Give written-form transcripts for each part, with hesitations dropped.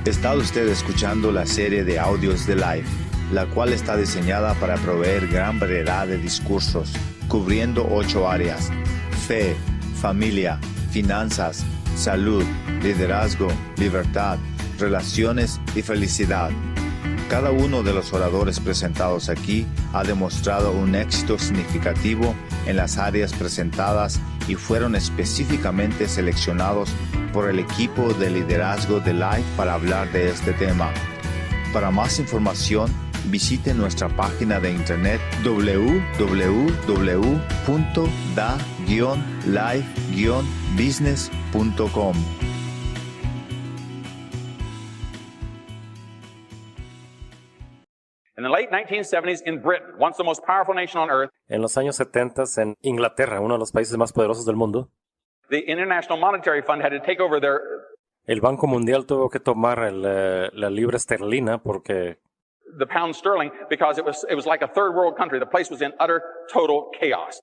Está usted escuchando la serie de audios de Life, la cual está diseñada para proveer gran variedad de discursos, cubriendo 8 áreas: fe, familia, finanzas, salud, liderazgo, libertad, relaciones y felicidad. Cada uno de los oradores presentados aquí ha demostrado un éxito significativo en las áreas presentadas y fueron específicamente seleccionados por el equipo de liderazgo de Life para hablar de este tema. Para más información, visite nuestra página de internet www.da-life-business.com. In the late 1970s in Britain, once the most powerful nation on earth, En los años 70 en Inglaterra, uno de los países más poderosos del mundo, the International Monetary Fund had to take over el Banco Mundial tuvo que tomar la libra esterlina porque the pound sterling because it was like a third world country. The place was in utter total chaos.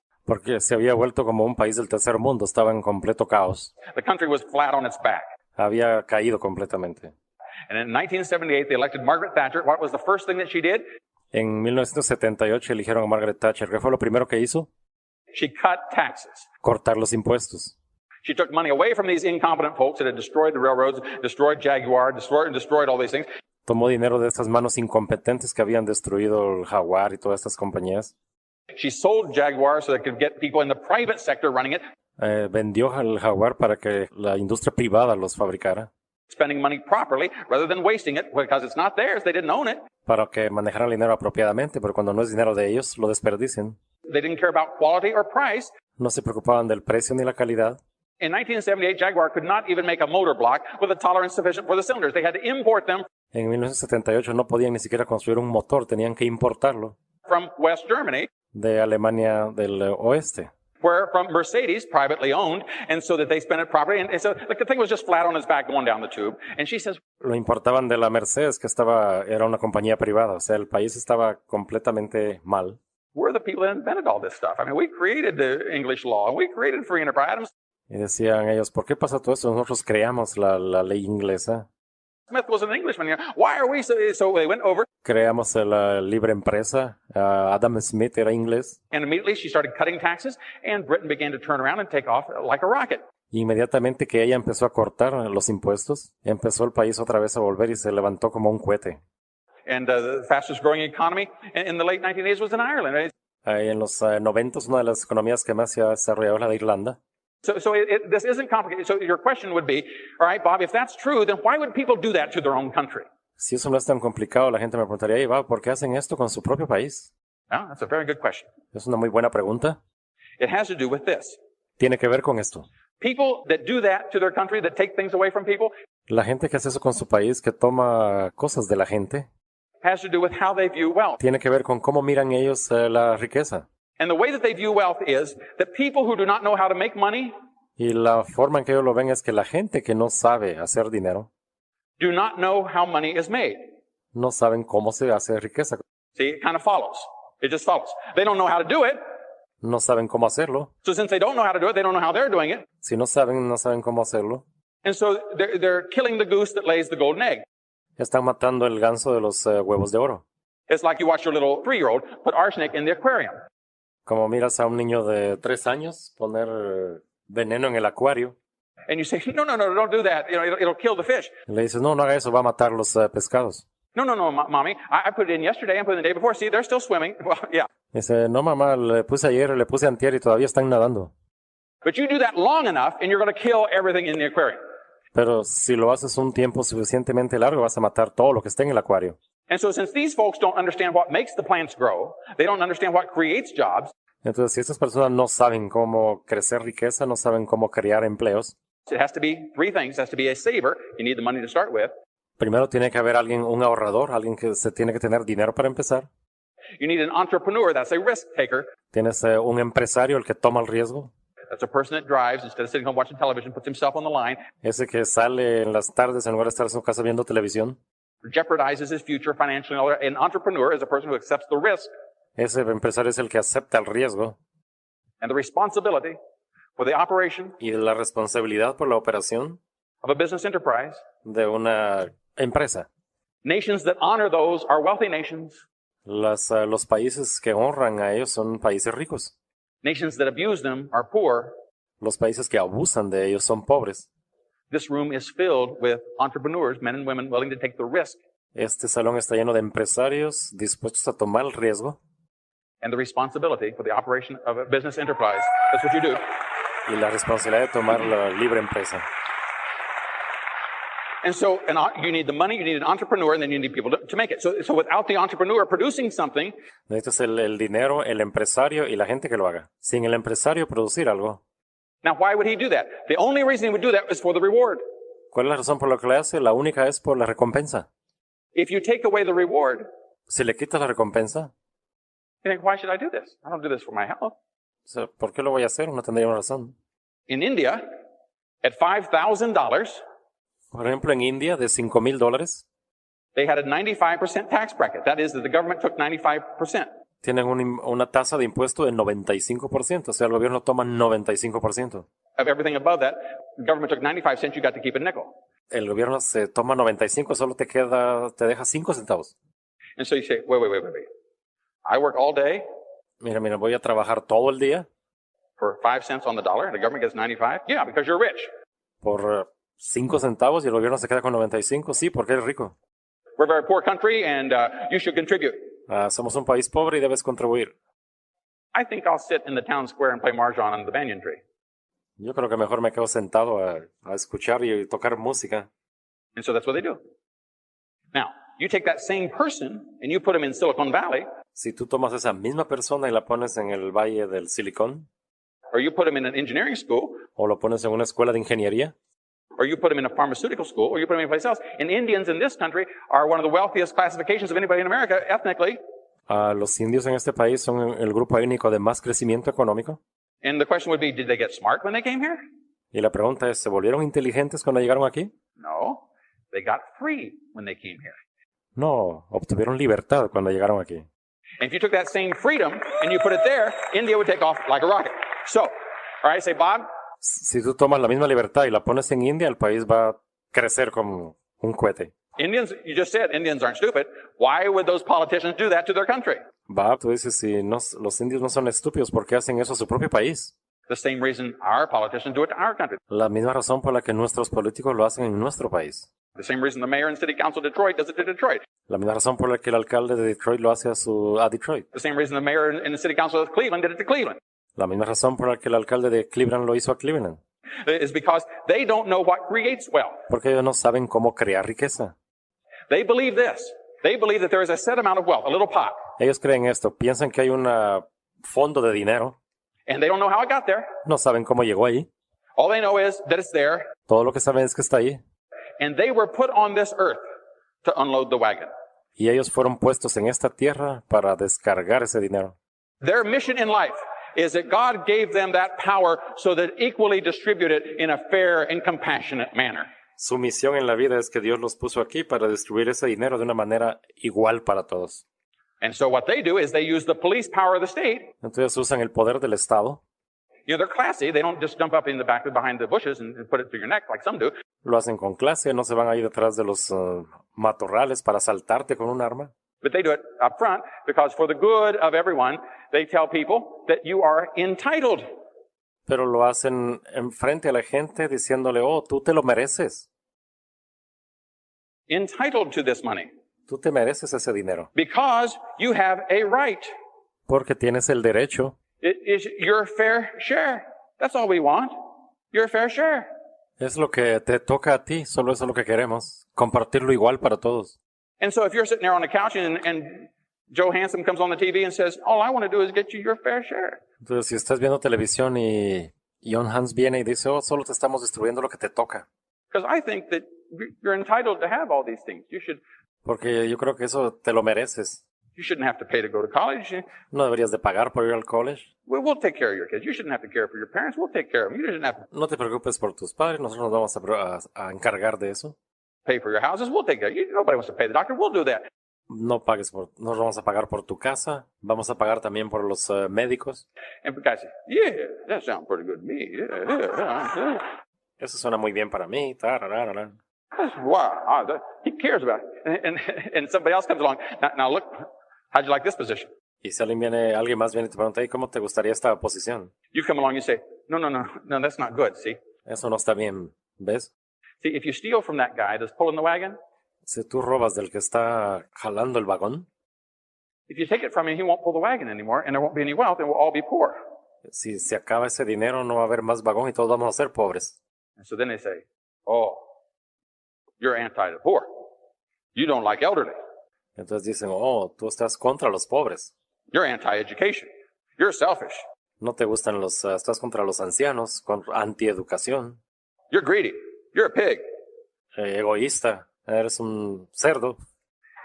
se había vuelto como un país del tercer mundo, estaba en completo caos, The country was flat on its back. había caído completamente. And in 1978, they elected Margaret Thatcher. What was the first thing that she did? En 1978 eligieron a Margaret Thatcher. ¿Qué fue lo primero que hizo? She cut taxes. Cortar los impuestos. She took money away from these incompetent folks that had destroyed the railroads, destroyed Jaguar, destroyed all these things. Tomó dinero de estas manos incompetentes que habían destruido el Jaguar y todas estas compañías. She sold Jaguar so they could get people in the private sector running it, Vendió el Jaguar para que la industria privada los fabricara, spending money properly rather than wasting it because it's not theirs. They didn't own it. para que manejaran el dinero apropiadamente, pero cuando no es dinero de ellos, lo desperdician. They didn't care about quality or price. No se preocupaban del precio ni la calidad. In 1978, Jaguar could not even make a motor block with a tolerance sufficient for the cylinders. They had to import them En 1978 no podían ni siquiera construir un motor, tenían que importarlo from West Germany, de Alemania del Oeste, where from Mercedes, privately owned, and so that they spent it properly. And so like, the thing was just flat on its back going down the tube. And she says, lo importaban de la Mercedes, que era una compañía privada, o sea, el país estaba completamente mal. we're the people that invented all this stuff. I mean, we created the English law, and we created free enterprise. Adam Y decían ellos, ¿por qué pasa todo esto? Nosotros creamos la ley inglesa, Smith was an Englishman. You know, why are we so they went over, creamos la libre empresa. Adam Smith era inglés. and immediately she started cutting taxes, and Britain began to turn around and take off like a rocket. Y inmediatamente que ella empezó a cortar los impuestos, empezó el país otra vez a volver y se levantó como un cohete. And the fastest growing economy in the late 1980s was in Ireland. Right? En los 90, una de las economías que más se ha desarrollado es la de Irlanda. So this isn't complicated. So your question would be, all right, Bob, if that's true, then why would people do that to their own country? Si eso no es tan complicado, la gente me preguntaría, "Hey, ¿por qué hacen esto con su propio país?" Well, that's a very good question. Es una muy buena pregunta. It has to do with this. Tiene que ver con esto. People that do that to their country, that take things away from people, La gente que hace eso con su país, que toma cosas de la gente, has to do with how they view wealth. tiene que ver con cómo miran ellos la riqueza. And the way that they view wealth is that people who do not know how to make money Y la forma en que ellos lo ven es que la gente que no sabe hacer dinero, do not know how money is made. no saben cómo se hace riqueza, See, it kind of follows. It just follows. They don't know how to do it. no saben cómo hacerlo. So since they don't know how to do it, they don't know how they're doing it. Si no saben, no saben cómo hacerlo. And so they're killing the goose that lays the golden egg. Están matando el ganso de los huevos de oro. It's like you watch your little 3-year-old put arsenic in the aquarium. Como miras a un niño de 3 años poner veneno en el acuario, And you say, no, don't do that. You know, it'll kill the fish. y le dices, no haga eso, va a matar los pescados. No, mommy. I put it in yesterday and put it in the day before. See, they're still swimming. Well, yeah. Dice, no mamá, le puse ayer, le puse antier y todavía están nadando. But you do that long enough and you're going to kill everything in the aquarium. Pero si lo haces un tiempo suficientemente largo, vas a matar todo lo que esté en el acuario. And so since these folks don't understand what makes the plants grow, they don't understand what creates jobs, Entonces, si estas personas no saben cómo crecer riqueza, no saben cómo crear empleos, it has to be 3 things. It has to be a saver. You need the money to start with. primero tiene que haber alguien, un ahorrador, alguien que se tiene que tener dinero para empezar. You need an entrepreneur. That's a risk taker. Tienes un empresario, el que toma el riesgo. That's a person that drives instead of sitting home watching television, puts himself on the line, Ese que sale en las tardes en lugar de estar en su casa viendo televisión. jeopardizes his future financially. And all that. An entrepreneur is a person who accepts the risk Ese empresario es el que acepta el riesgo and the responsibility for the operation y la responsabilidad por la operación of a business enterprise de una Empresa. Nations that honor those are wealthy nations. Los países que honran a ellos son países ricos. Nations that abuse them are poor. Los países que abusan de ellos son pobres. This room is filled with entrepreneurs, men and women willing to take the risk Este salón está lleno de empresarios dispuestos a tomar el riesgo and the responsibility for the operation of a business enterprise. That's what you do. y la responsabilidad de tomar la libre empresa. And so you need the money, you need an entrepreneur, and then you need people to make it. So without the entrepreneur producing something, Necesitas el dinero, el empresario y la gente que lo haga. Sin el empresario producir algo. now why would he do that? The only reason he would do that is for the reward. ¿Cuál es la razón por la que lo hace? La única es por la recompensa. If you take away the reward, Si le quitas la recompensa, you think, why should I do this? I don't do this for my health. o sea, ¿por qué lo voy a hacer? No tendría una razón. In India, at $5,000, Por ejemplo, en India, de $5,000, they had a 95% tax bracket. That is, that the government took 95%. tienen una tasa de impuesto del 95%. O sea, el gobierno toma 95%. Of everything above that, the government took 95 cents, you got to keep a nickel. El gobierno se toma 95, solo te deja 5 centavos. And so you say, wait. I work all day Mira, voy a trabajar todo el día for 5 cents on the dollar, and the government gets 95? Yeah, because you're rich. por 5 centavos y el gobierno se queda con 95. Sí, porque eres rico. We're a very poor country, and you should contribute. Somos un país pobre y debes contribuir. I think I'll sit in the town square and play mahjong under the banyan tree. Yo creo que mejor me quedo sentado a escuchar y tocar música. And so that's what they do. Now, you take that same person and you put him in Silicon Valley, Si tú tomas esa misma persona y la pones en el Valle del Silicón, or you put him in an engineering school, o lo pones en una escuela de ingeniería, or you put him in a pharmaceutical school, or you put him anyplace else. And Indians in this country are one of the wealthiest classifications of anybody in America ethnically. los indios en este país son el grupo étnico de más crecimiento económico. And the question would be, did they get smart when they came here? Y la pregunta es, ¿se volvieron inteligentes cuando llegaron aquí? No. They got free when they came here. No, obtuvieron libertad cuando llegaron aquí. And if you took that same freedom and you put it there, India would take off like a rocket. So, all right, say, Bob, Si tú tomas la misma libertad y la pones en India, el país va a crecer como un cohete. Indians, you just said Indians aren't stupid. Why would those politicians do that to their country? Tú dices, si los indios no son estúpidos, ¿por qué hacen eso a su propio país? The same reason our politicians do it to our country. La misma razón por la que nuestros políticos lo hacen en nuestro país. The same reason the mayor and city council of Detroit does it to Detroit. La misma razón por la que el alcalde de Detroit lo hace a Detroit. The same reason the mayor and the city council of Cleveland did it to Cleveland. La misma razón por la que el alcalde de Cleveland lo hizo a Cleveland. Is because they don't know what creates wealth. Porque ellos no saben cómo crear riqueza. They believe this. They believe that there is a set amount of wealth, a little pot, Ellos creen esto, piensan que hay un fondo de dinero, and they don't know how it got there. no saben cómo llegó ahí. All they know is that it's there, Todo lo que saben es que está ahí. and they were put on this earth to unload the wagon. Y ellos fueron puestos en esta tierra para descargar ese dinero. Their mission in life is that God gave them that power so that equally distribute it in a fair and compassionate manner. Su misión en la vida es que Dios los puso aquí para distribuir ese dinero de una manera igual para todos. And so what they do is they use the police power of the state. Entonces usan el poder del Estado. You know, they're classy. They don't just jump up in the back behind the bushes and put it through your neck like some do. Lo hacen con clase, no se van ahí detrás de los matorrales para asaltarte con un arma. But they do it up front because for the good of everyone, they tell people that you are entitled. Pero lo hacen enfrente a la gente diciéndole, oh, tú te lo mereces. Entitled to this money. Tú te mereces ese dinero. Because you have a right. Porque tienes el derecho. It is your fair share. That's all we want. Your fair share. Es lo que te toca a ti, solo eso es lo que queremos. Compartirlo igual para todos. And so if you're sitting there on the couch and Joe Hansen comes on the TV and says, all I want to do is get you your fair share. Entonces, si estás viendo televisión y John Hans viene y dice, oh, solo te estamos distribuyendo lo que te toca. Because I think that you're entitled to have all these things. Porque yo creo que eso te lo mereces. You shouldn't have to pay to go to college. No deberías de pagar por ir al college. We'll take care of your kids. You shouldn't have to care for your parents. We'll take care of them. You shouldn't have to No te preocupes por tus padres, nosotros nos vamos a encargar de eso. pay for your houses. We'll take care of you. Nobody wants to pay the doctor. We'll do that. No vamos a pagar por tu casa, vamos a pagar también por los médicos. And the guy says, yeah, that sounds pretty good to me. Yeah. Eso suena muy bien para mí. Tararara. Wow, he cares about it. And somebody else comes along. Now look, how'd you like this position? Y si alguien más viene y te pregunta, ¿y cómo te gustaría esta posición? You come along and you say, no, that's not good, see? Eso no está bien, ¿ves? See, if you steal from that guy that's pulling the wagon, Si tú robas del que está jalando el vagón, if you take it from him, he won't pull the wagon anymore, and there won't be any wealth, and we'll all be poor. si se acaba ese dinero, no va a haber más vagón y todos vamos a ser pobres. And so then they say, oh, you're anti the poor. You don't like elderly. Entonces dicen, oh, tú estás contra los pobres. You're anti-education. You're selfish. No te gustan estás contra los ancianos, antieducación, You're greedy. You're a pig. egoísta, eres un cerdo.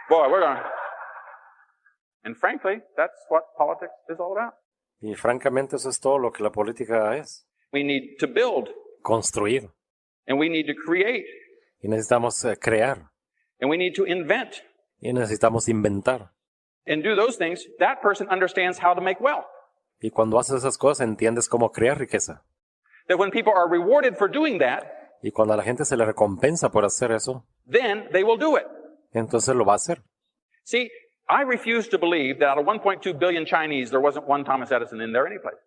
Boy, and frankly, that's what politics is all about. Y francamente eso es todo lo que la política es. We need to build, Construir. and we need to create, Y necesitamos crear. and we need to invent. Y necesitamos inventar. And do those things, that person understands how to make wealth. Y cuando haces esas cosas entiendes cómo crear riqueza. That when people are rewarded for doing that, Y cuando a la gente se le recompensa por hacer eso, then they will do it. entonces lo va a hacer. See, I refuse to believe that out of 1.2 billion Chinese, there wasn't one Thomas Edison in there anyplace.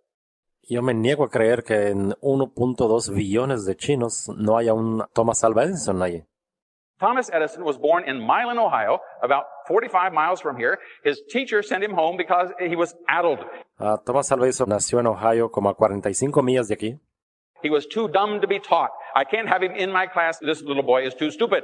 Yo me niego a creer que en 1.2 billones de chinos no haya un Thomas Alva Edison ahí. Thomas Edison was born in Milan, Ohio, about 45 miles from here. His teacher sent him home because he was addled. Thomas Alva Edison nació en Ohio como a 45 millas de aquí. He was too dumb to be taught. I can't have him in my class. This little boy is too stupid.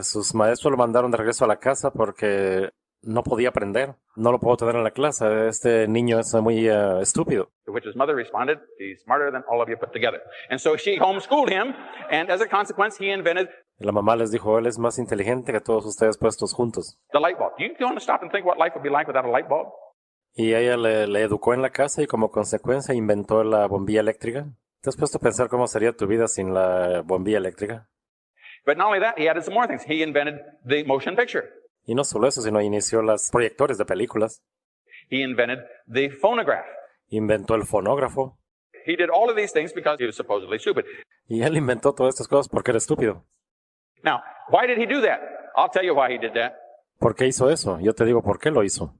Sus maestros lo mandaron de regreso a la casa porque no podía aprender. No lo puedo tener en la clase. Este niño es muy estúpido. To which his mother responded, he's smarter than all of you put together. And so she homeschooled him, and as a consequence, he invented Y la mamá les dijo, él es más inteligente que todos ustedes puestos juntos. the light bulb. Do you want to stop and think what life would be like without a light bulb? Y ella le educó en la casa y como consecuencia inventó la bombilla eléctrica. ¿Te has puesto a pensar cómo sería tu vida sin la bombilla eléctrica? But not only that, he added some more things. He invented the motion picture. Y no solo eso, sino inició los proyectores de películas. He invented the phonograph. Inventó el fonógrafo. He did all of these things because he was supposedly stupid. Y él inventó todas estas cosas porque era estúpido. Now, why did he do that? I'll tell you why he did that. ¿Por qué hizo eso? Yo te digo por qué lo hizo.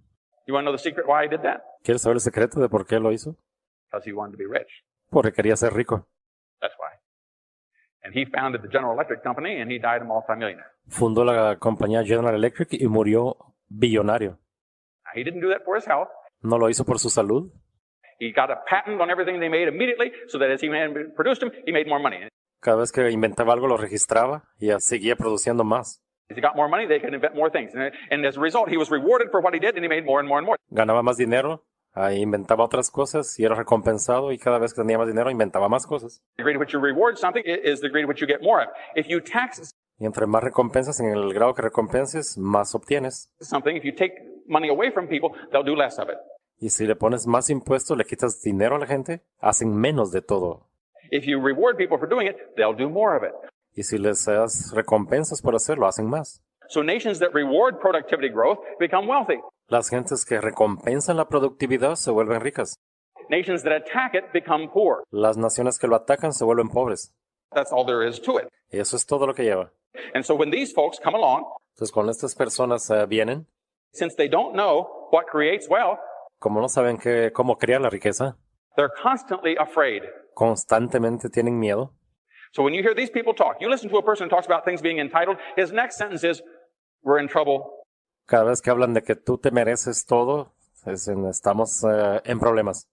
You want to know the secret why he did that? ¿Quieres saber el secreto de por qué lo hizo? Because he wanted to be rich. Porque quería ser rico. That's why. And he founded the General Electric Company, and he died a multimillionaire. Fundó la compañía General Electric y murió billonario. Now, he didn't do that for his health. No lo hizo por su salud. He got a patent on everything they made immediately, so that as he produced them, he made more money. Cada vez que inventaba algo lo registraba y seguía produciendo más. As he got more money, they could invent more things. And as a result, he was rewarded for what he did, and he made more and more and more. Ganaba más dinero, inventaba otras cosas y era recompensado y cada vez que tenía más dinero inventaba más cosas. The degree to which you reward something is the degree to which you get more of. If you tax Y entre más recompensas, en el grado que recompenses, más obtienes. something, if you take money away from people, they'll do less of it. Y si le pones más impuestos, le quitas dinero a la gente, hacen menos de todo. If you reward people for doing it, they'll do more of it. Y si les das recompensas por hacerlo, hacen más. So nations that reward productivity growth become wealthy. Las gentes que recompensan la productividad se vuelven ricas. Nations that attack it become poor. Las naciones que lo atacan se vuelven pobres. That's all there is to it. Y eso es todo lo que lleva. And so when these folks come along, Entonces, cuando estas personas vienen, since they don't know what creates wealth, como no saben cómo crear la riqueza, they're constantly afraid. constantemente tienen miedo. So when you hear these people talk, you listen to a person who talks about things being entitled, his next sentence is, we're in trouble. Cada vez que hablan de que tú te mereces todo, estamos en problemas.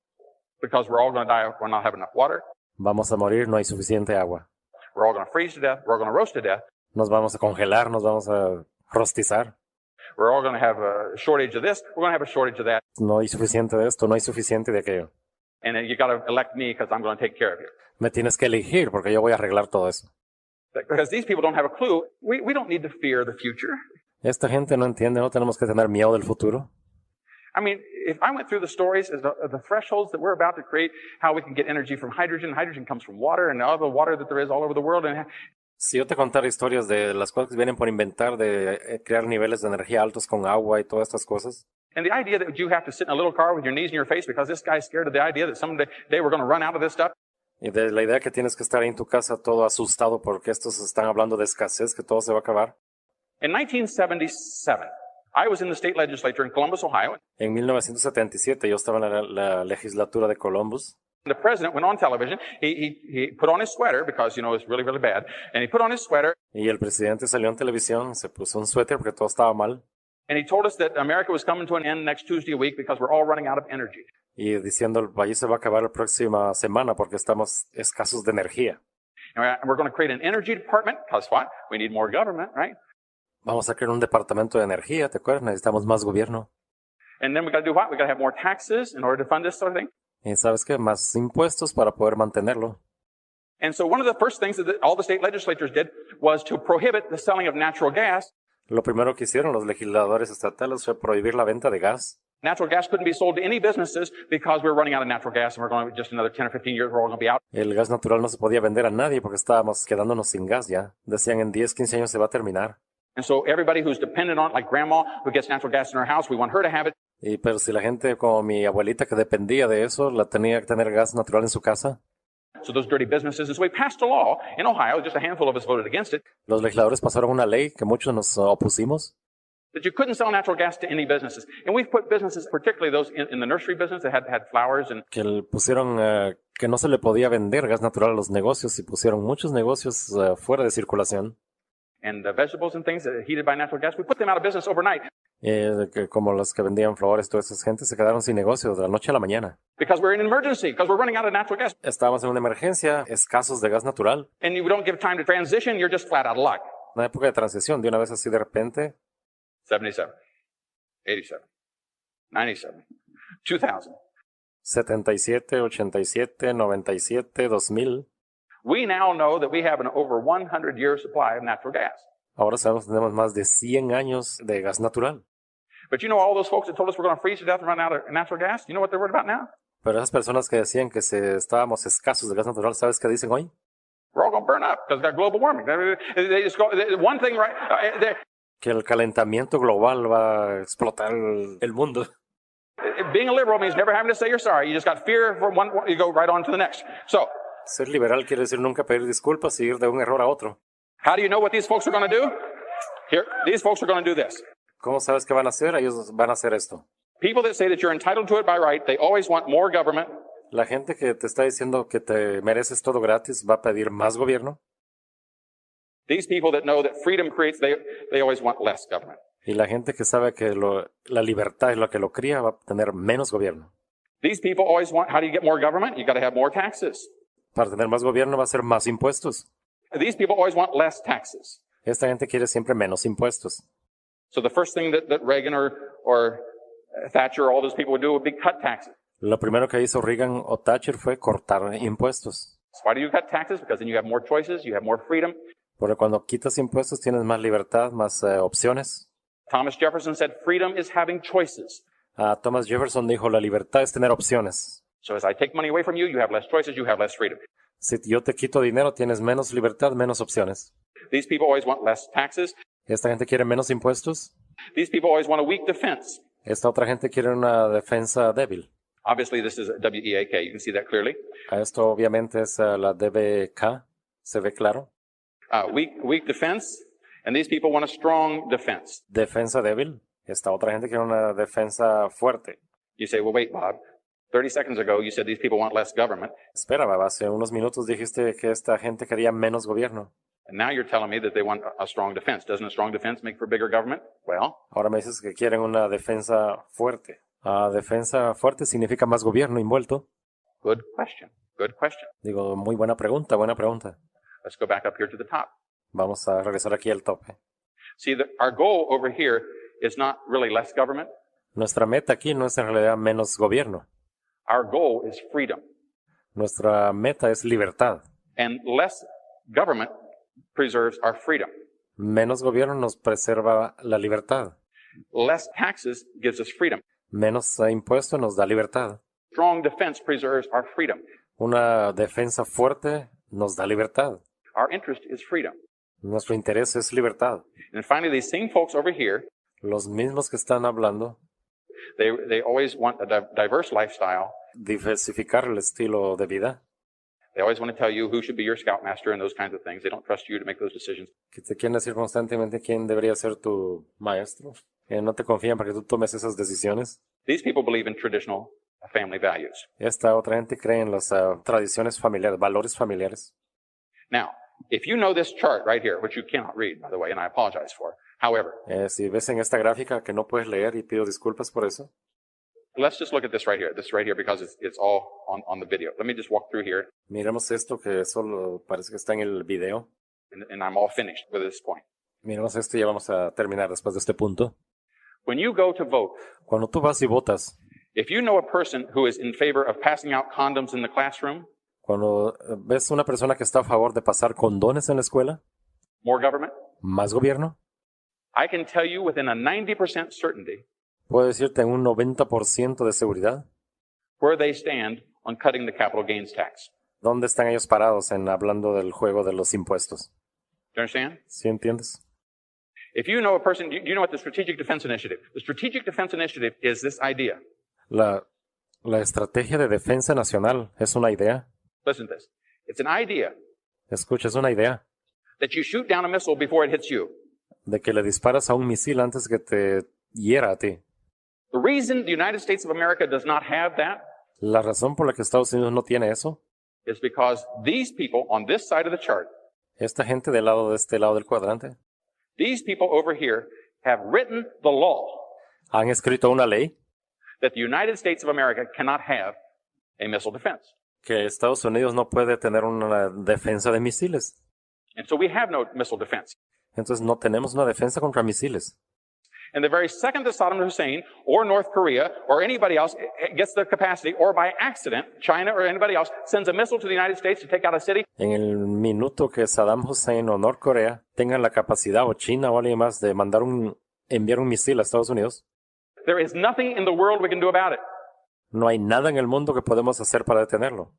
Because we're all going to die if we're not have enough water. Vamos a morir, no hay suficiente agua. We're all going to freeze to death. We're going to roast to death. Nos vamos a congelar, nos vamos a rostizar. We're all going to have a shortage of this. We're going to have a shortage of that. No hay suficiente de esto, no hay suficiente de aquello. And then you got to elect me because I'm going to take care of you. Me tienes que elegir porque yo voy a arreglar todo eso. Because these people don't have a clue. We don't need to fear the future. Esta gente no entiende, no tenemos que tener miedo del futuro. I mean, if I went through the stories of the thresholds that we're about to create, how we can get energy from hydrogen. Hydrogen comes from water and all the water that there is all over the world. And Si yo te contara historias de las cosas que vienen por inventar, de crear niveles de energía altos con agua y todas estas cosas, the idea that you have to sit in a little car with your knees in your face because this guy's scared of the idea that someday we're going to run out of this stuff. Y de la idea que tienes que estar ahí en tu casa todo asustado porque estos están hablando de escasez, que todo se va a acabar. In 1977, I was in the state legislature in Columbus, Ohio. En 1977 yo estaba en la legislatura de Columbus. The president went on television. He put on his sweater because, you know, it's really, really bad. And he put on his sweater. Y el presidente salió en televisión, se puso un suéter porque todo estaba mal. And he told us that America was coming to an end next Tuesday a week because we're all running out of energy. Y diciendo el país se va a acabar la próxima semana porque estamos escasos de energía. And we're going to create an energy department because what? We need more government, right? Vamos a crear un departamento de energía, ¿te acuerdas? Necesitamos más gobierno. And then we got to do what? We got to have more taxes in order to fund this sort of thing. Y ¿sabes qué? Más impuestos para poder mantenerlo. And so one of the first things that all the state legislatures did was to prohibit the selling of natural gas. Lo primero que hicieron los legisladores estatales fue prohibir la venta de gas. Natural gas couldn't be sold to any businesses because we're running out of natural gas and we're going to just another 10 or 15 years we're all going to be out. El gas natural no se podía vender a nadie porque estábamos quedándonos sin gas ya. Decían en 10, 15 años se va a terminar. And so everybody who's dependent on it, like grandma who gets natural gas in her house, we want her to have it. Pero si la gente como mi abuelita que dependía de eso, la tenía que tener gas natural en su casa. So those dirty businesses. And so we passed a law in Ohio, just a handful of us voted against it, Los legisladores pasaron una ley que muchos nos opusimos, that you couldn't sell natural gas to any businesses. And we've put businesses, particularly those in the nursery business that had flowers and que pusieron que no se le podía vender gas natural a los negocios y pusieron muchos negocios fuera de circulación. Vegetables and things that are heated by natural gas. We put them out of business overnight Como los que vendían flores, todas esas gente se quedaron sin negocios de la noche a la mañana. because we're in an emergency, because we're running out of natural gas. Estábamos en una emergencia, escasos de gas natural. And you don't give time to transition, you're just flat out of luck. Una época de transición, de una vez así de repente, 77, 87, 97, 2000. 77, 87, 97, 2000. We now know that we have an over 100-year supply of natural gas. Ahora sabemos que tenemos más de 100 años de gas natural. But you know all those folks that told us we're going to freeze to death and run out of natural gas? You know what they're worried about now? Pero esas personas que decían que estábamos escasos de gas natural, ¿sabes qué dicen hoy? We're all going to burn up because we've got global warming. They just go, one thing, right? Que el calentamiento global va a explotar el mundo. Being a liberal means never having to say you're sorry. You just got fear for one, you go right on to the next. So, Ser liberal quiere decir nunca pedir disculpas y ir de un error a otro. how do you know what these folks are going to do? Here, these folks are going to do this. ¿Cómo sabes qué van a hacer? Ellos van a hacer esto. People that say that you're entitled to it by right, they always want more government. La gente que te está diciendo que te mereces todo gratis va a pedir más gobierno. These people that know that freedom creates, they always want less government. Y la gente que sabe que la libertad es lo que lo cría va a tener menos gobierno. These people always want, how do you get more government? You got to have more taxes. Para tener más gobierno va a ser más impuestos. These people always want less taxes. Esta gente quiere siempre menos impuestos. So the first thing that Reagan or Thatcher or all those people would do would be cut taxes. Lo primero que hizo Reagan o Thatcher fue cortar impuestos. So why do you cut taxes? Because then you have more choices, you have more freedom. Porque cuando quitas impuestos tienes más libertad, más opciones. Thomas Jefferson said freedom is having choices. Thomas Jefferson dijo, la libertad es tener opciones. So as I take money away from you, you have less choices, you have less freedom. Si yo te quito dinero, tienes menos libertad, menos opciones. These people always want less taxes. Esta gente quiere menos impuestos. These people always want a weak defense. Esta otra gente quiere una defensa débil. Obviously, this is a WEAK. You can see that clearly. Esto obviamente es la DBK. Se ve claro. Weak defense. And these people want a strong defense. Defensa débil. Esta otra gente quiere una defensa fuerte. You say, well, wait, Bob. 30 seconds ago, you said these people want less government. Espera, Bob, hace unos minutos dijiste que esta gente quería menos gobierno. And now you're telling me that they want a strong defense. Doesn't a strong defense make for bigger government? Well, Ahora me dices que quieren una defensa fuerte. Defensa fuerte significa más gobierno envuelto. good question. Good question. Digo, muy buena pregunta, buena pregunta. Let's go back up here to the top. Vamos a regresar aquí al tope. See, our goal over here is not really less government. Nuestra meta aquí no es en realidad menos gobierno. Our goal is freedom. Nuestra meta es libertad. And less government preserves our freedom. Menos gobierno nos preserva la libertad. Less taxes gives us freedom. Menos impuesto nos da libertad. Strong defense preserves our freedom. Una defensa fuerte nos da libertad. Our interest is freedom. Nuestro interés es libertad. And finally, these same folks over here, Los mismos que están hablando, they always want a diverse lifestyle. diversificar el estilo de vida. They always want to tell you who should be your scoutmaster and those kinds of things. They don't trust you to make those decisions. Que te quieren decir constantemente quién debería ser tu maestro. Que no te confían para que tú tomes esas decisiones. These people believe in traditional family values. Esta otra gente cree en las tradiciones familiares, valores familiares. Now, if you know this chart right here, which you cannot read, by the way, and I apologize for, however, Si ves en esta gráfica que no puedes leer y pido disculpas por eso. let's just look at this right here, because it's all on the video. Let me just walk through here, Miremos esto que solo parece que está en el video. and I'm all finished with this point. Miremos esto y ya vamos a terminar después de este punto. When you go to vote, Cuando tú vas y votas, if you know a person who is in favor of passing out condoms in the classroom, cuando ves una persona que está a favor de pasar condones en la escuela, more government, más gobierno, I can tell you within a 90% certainty puedo decirte en un 90% de seguridad where they stand on cutting the capital gains tax. dónde están ellos parados en hablando del juego de los impuestos. Do you understand? ¿Sí entiendes? If you know a person, do you know what the Strategic Defense Initiative? The Strategic Defense Initiative is this idea. La estrategia de defensa nacional es una idea. Listen to this. It's an idea Escucha, es una idea that you shoot down a missile before it hits you. de que le disparas a un misil antes que te hiera a ti. The reason the United States of America does not have that La razón por la que Estados Unidos no tiene eso, is because these people on this side of the chart, esta gente del lado de este lado del cuadrante, these people over here have written the law han escrito una ley that the United States of America cannot have a missile defense. que Estados Unidos no puede tener una defensa de misiles. And so we have no missile defense. Entonces no tenemos una defensa contra misiles. And the very second that Saddam Hussein or North Korea or anybody else gets the capacity, or by accident, China or anybody else sends a missile to the United States to take out a city, En el minuto que Saddam Hussein o Norcorea tengan la capacidad, o China o alguien más, de enviar un misil a Estados Unidos, there is nothing in the world we can do about it. no hay nada en el mundo que podemos hacer para detenerlo.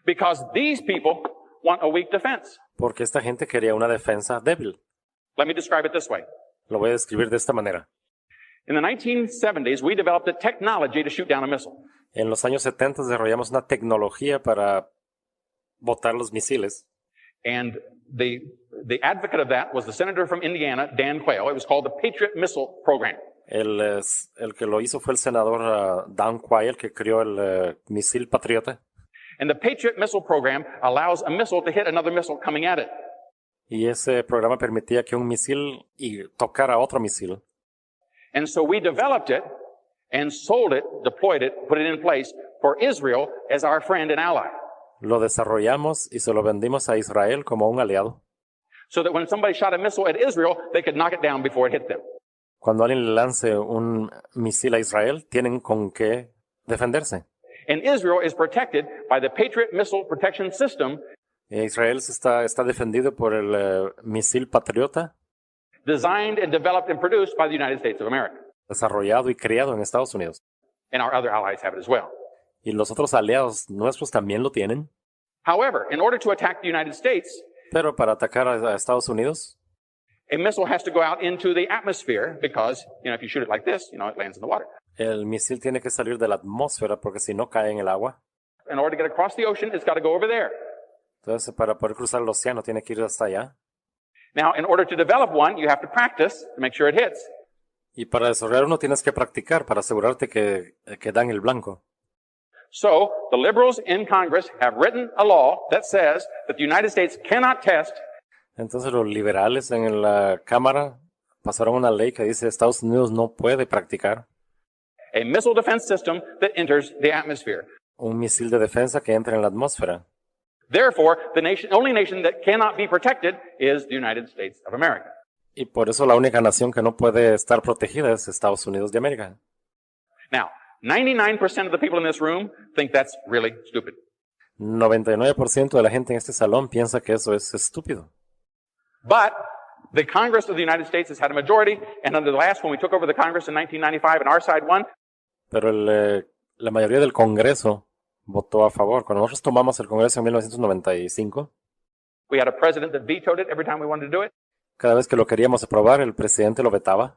Because these people want a weak defense. Porque esta gente quería una defensa débil. Let me describe it this way. Lo voy a describir de esta manera. In the 1970s, we developed a technology to shoot down a missile. En los años 70 desarrollamos una tecnología para botar los misiles. And the advocate of that was the senator from Indiana, Dan Quayle. It was called the Patriot Missile Program. El que lo hizo fue el senador Dan Quayle, que creó el misil Patriota. And the Patriot Missile Program allows a missile to hit another missile coming at it. Y ese programa permitía que un misil tocara a otro misil. And so we developed it and sold it, deployed it, put it in place for Israel as our friend and ally. Lo desarrollamos y se lo vendimos a Israel como un aliado. So that when somebody shot a missile at Israel, they could knock it down before it hit them. Cuando alguien le lance un misil a Israel, tienen con qué defenderse. And Israel is protected by the Patriot Missile Protection System, Israel está defendido por el misil Patriota, designed and developed and produced by the United States of America. desarrollado y creado en Estados Unidos. And our other allies have it as well. Y los otros aliados nuestros también lo tienen. However, in order to attack the United States, Pero para atacar a Estados Unidos, a missile has to go out into the atmosphere because, if you shoot it like this, it lands in the water. el misil tiene que salir de la atmósfera porque si no cae en el agua. In order to get across the ocean, it's got to go over there. Entonces, para poder cruzar el océano tiene que ir hasta allá. Now, in order to develop one, you have to practice to make sure it hits. Y para desarrollar uno tienes que practicar para asegurarte que dan el blanco. So, the liberals in Congress have written a law that says that the United States cannot test Entonces los liberales en la Cámara pasaron una ley que dice que Estados Unidos no puede practicar a missile defense system that enters the atmosphere. un misil de defensa que entre en la atmósfera. Therefore, the only nation that cannot be protected is the United States of America. Y por eso la única nación que no puede estar protegida es Estados Unidos de América. Now, 99% of the people in this room think that's really stupid. 99% de la gente en este salón piensa que eso es estúpido. But the Congress of the United States has had a majority, and under the last, when we took over the Congress in 1995 and our side won, Pero la mayoría del Congreso votó a favor. Cuando nosotros tomamos el Congreso en 1995, we had a president that vetoed it every time we wanted to do it, cada vez que lo queríamos aprobar, el presidente lo vetaba.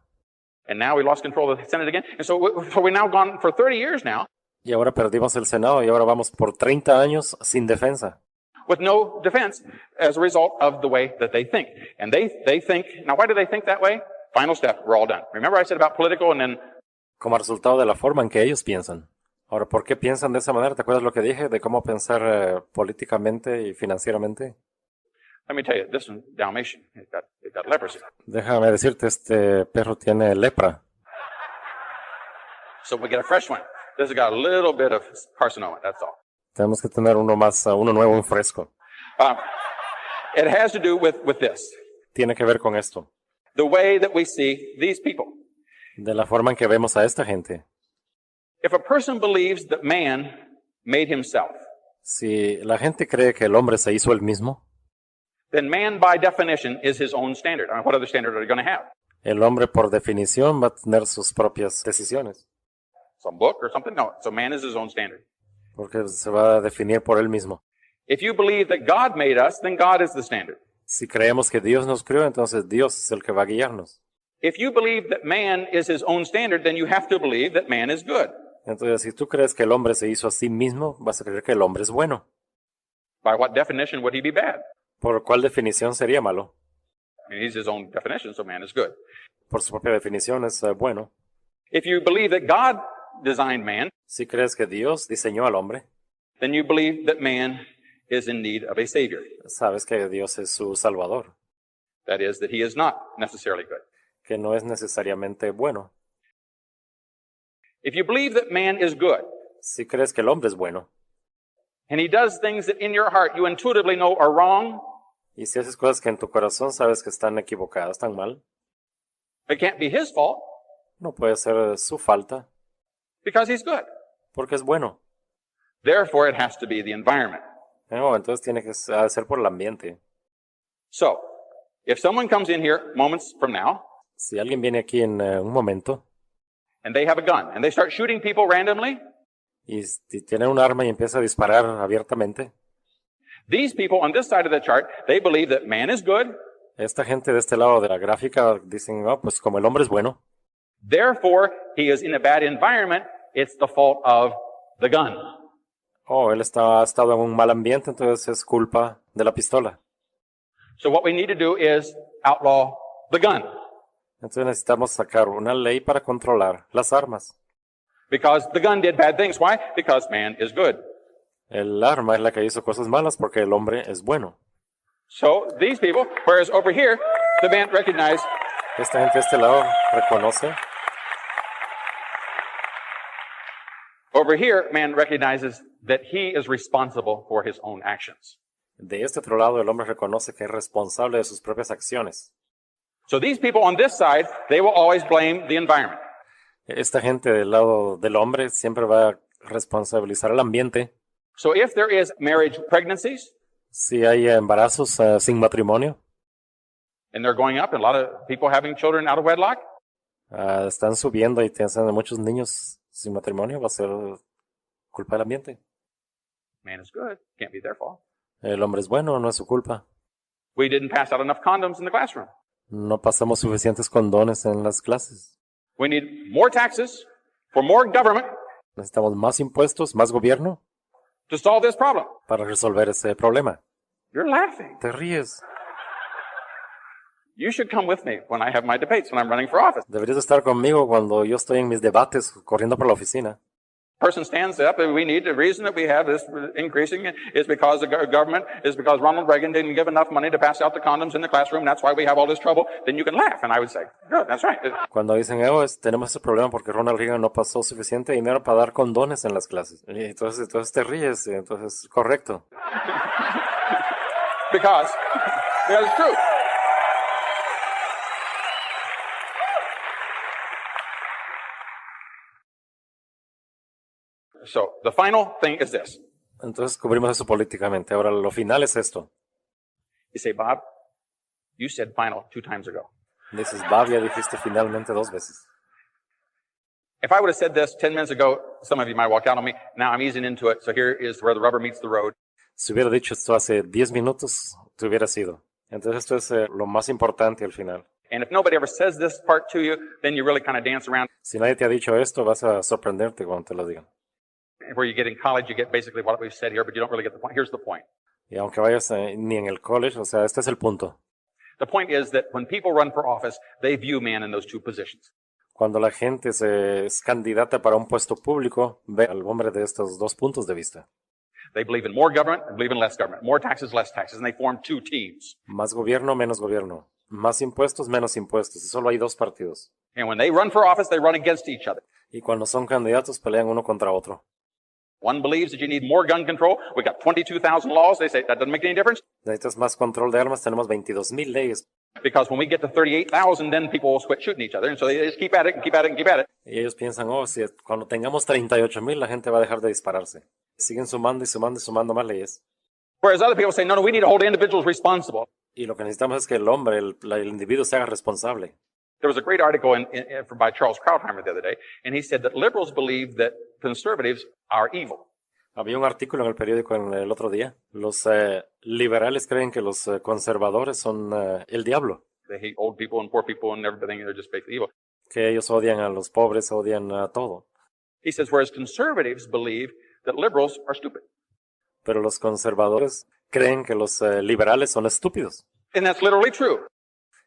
and now we lost control of the Senate again. And so we're now gone for 30 years now Y ahora perdimos el Senado y ahora vamos por 30 años sin defensa. with no defense as a result of the way that they think. And they think, now why do they think that way? Final step, we're all done. Remember I said about political and then... Como resultado de la forma en que ellos piensan. Ahora, ¿por qué piensan de esa manera? ¿Te acuerdas lo que dije de cómo pensar políticamente y financieramente? Let me tell you, this one, Dalmatian, it got leprosy. Déjame decirte, este perro tiene lepra. So we get a fresh one. This has got a little bit of carcinoma, that's all. Tenemos que tener uno más, uno nuevo, un fresco. It has to do with this. Tiene que ver con esto. The way that we see these people. De la forma en que vemos a esta gente. If a person believes that man made himself, Si la gente cree que el hombre se hizo él mismo, then man by definition is his own standard. I mean, what other standard are they going to have? el hombre por definición va a tener sus propias decisiones. Some book or something? No. So man is his own standard. Porque se va a definir por él mismo. If you believe that God made us, then God is the standard. Si creemos que Dios nos creó, entonces Dios es el que va a guiarnos. If you believe that man is his own standard, then you have to believe that man is good. Entonces, si tú crees que el hombre se hizo a sí mismo, vas a creer que el hombre es bueno. By what definition would he be bad? ¿Por cuál definición sería malo? I mean, he's his own definition, so man is good. Por su propia definición es bueno. If you believe that God designed man, Si crees que Dios diseñó al hombre, then you believe that man is in need of a savior. sabes que Dios es su salvador, That is, that he is not necessarily good. que no es necesariamente bueno. If you believe that man is good, Si crees que el hombre es bueno, and he does things that in your heart you intuitively know are wrong, y si haces cosas que en tu corazón sabes que están equivocadas, están mal, it can't be his fault no puede ser su falta, because he's good. porque es bueno. Therefore, it has to be the environment. No, entonces tiene que ser por el ambiente. So, if someone comes in here moments from now, Si alguien viene aquí en un momento and they have a gun, and they start shooting people randomly, y si tiene un arma y empieza a disparar abiertamente, these people on this side of the chart, they believe that man is good, esta gente de este lado de la gráfica dicen, oh, pues como el hombre es bueno, therefore he is in a bad environment, it's the fault of the gun. oh, él ha estado en un mal ambiente, entonces es culpa de la pistola. So what we need to do is outlaw the gun, Entonces necesitamos sacar una ley para controlar las armas. because the gun did bad things. Why? Because man is good. El arma es la que hizo cosas malas porque el hombre es bueno. So these people, whereas over here, the man recognized Esta gente de este lado reconoce, over here, man recognizes that he is responsible for his own actions. de este otro lado el hombre reconoce que es responsable de sus propias acciones. So these people on this side, they will always blame the environment. Esta gente del lado del hombre siempre va a responsabilizar al ambiente. So if there is marriage pregnancies, Si hay embarazos sin matrimonio, and they're going up, and a lot of people having children out of wedlock, están subiendo y tienen muchos niños sin matrimonio, va a ser culpa del ambiente. man is good, can't be their fault. El hombre es bueno, no es su culpa. We didn't pass out enough condoms in the classroom. No pasamos suficientes condones en las clases. We need more taxes for more government Necesitamos más impuestos, más gobierno to solve this problem. para resolver ese problema. You're laughing. Te ríes. You should come with me when I have my debates when I'm running for office. Deberías estar conmigo cuando yo estoy en mis debates corriendo por la oficina. Person stands up and we need the reason that we have this increasing is because the government is because Ronald Reagan didn't give enough money to pass out the condoms in the classroom. That's why we have all this trouble. Then you can laugh. And I would say, good, that's right. Cuando dicen, tenemos ese problema porque Ronald Reagan no pasó suficiente dinero para dar condones en las clases. Y entonces te ríes, y entonces correcto. Because it's true. So the final thing is this. Entonces cubrimos eso políticamente. Ahora lo final es esto. You say, Bob, you said final 2 times ago. Dices, Bob, ya dijiste finalmente 2 veces. If I would have said this 10 minutes ago, some of you might walk out on me. Now I'm easing into it. So here is where the rubber meets the road. Si hubiera dicho esto hace 10 minutos, te hubiera sido. Entonces esto es lo más importante al final. And if nobody ever says this part to you, then you really kind of dance around. Si nadie te ha dicho esto, vas a sorprenderte cuando te lo digan. Where you get in college, you get basically what we've said here, but you don't really get the point. Here's the point. Y aunque vayas ni en el college, o sea, este es el punto. The point is that when people run for office, they view man in those two positions. Cuando la gente es candidata para un puesto público, ve al hombre de estos dos puntos de vista. They believe in more government and believe in less government. More taxes, less taxes. And they form two teams. Más gobierno, menos gobierno. Más impuestos, menos impuestos. Y solo hay dos partidos. And when they run for office, they run against each other. Y cuando son candidatos, pelean uno contra otro. One believes that you need more gun control. We got 22,000 laws. They say that doesn't make any difference. Necesitas más control de armas, tenemos 22,000 leyes. Because when we get to 38,000, then people will quit shooting each other. And so they just keep at it and keep at it and keep at it. Y ellos piensan, oh, si cuando tengamos 38,000, la gente va a dejar de dispararse. Siguen sumando y sumando y sumando más leyes. Whereas other people say, no, we need to hold individuals responsible. Y lo que necesitamos es que el hombre, el individuo, se haga responsable. There was a great article by Charles Krauthammer the other day, and he said that liberals believe that conservatives are evil. Había un artículo en el periódico el otro día. Los liberales creen que los conservadores son el diablo. They hate old people and poor people and everything. They're just basically evil. Que ellos odian a los pobres, odian a todo. He says, whereas conservatives believe that liberals are stupid. Pero los conservadores creen que los liberales son estúpidos. And that's literally true.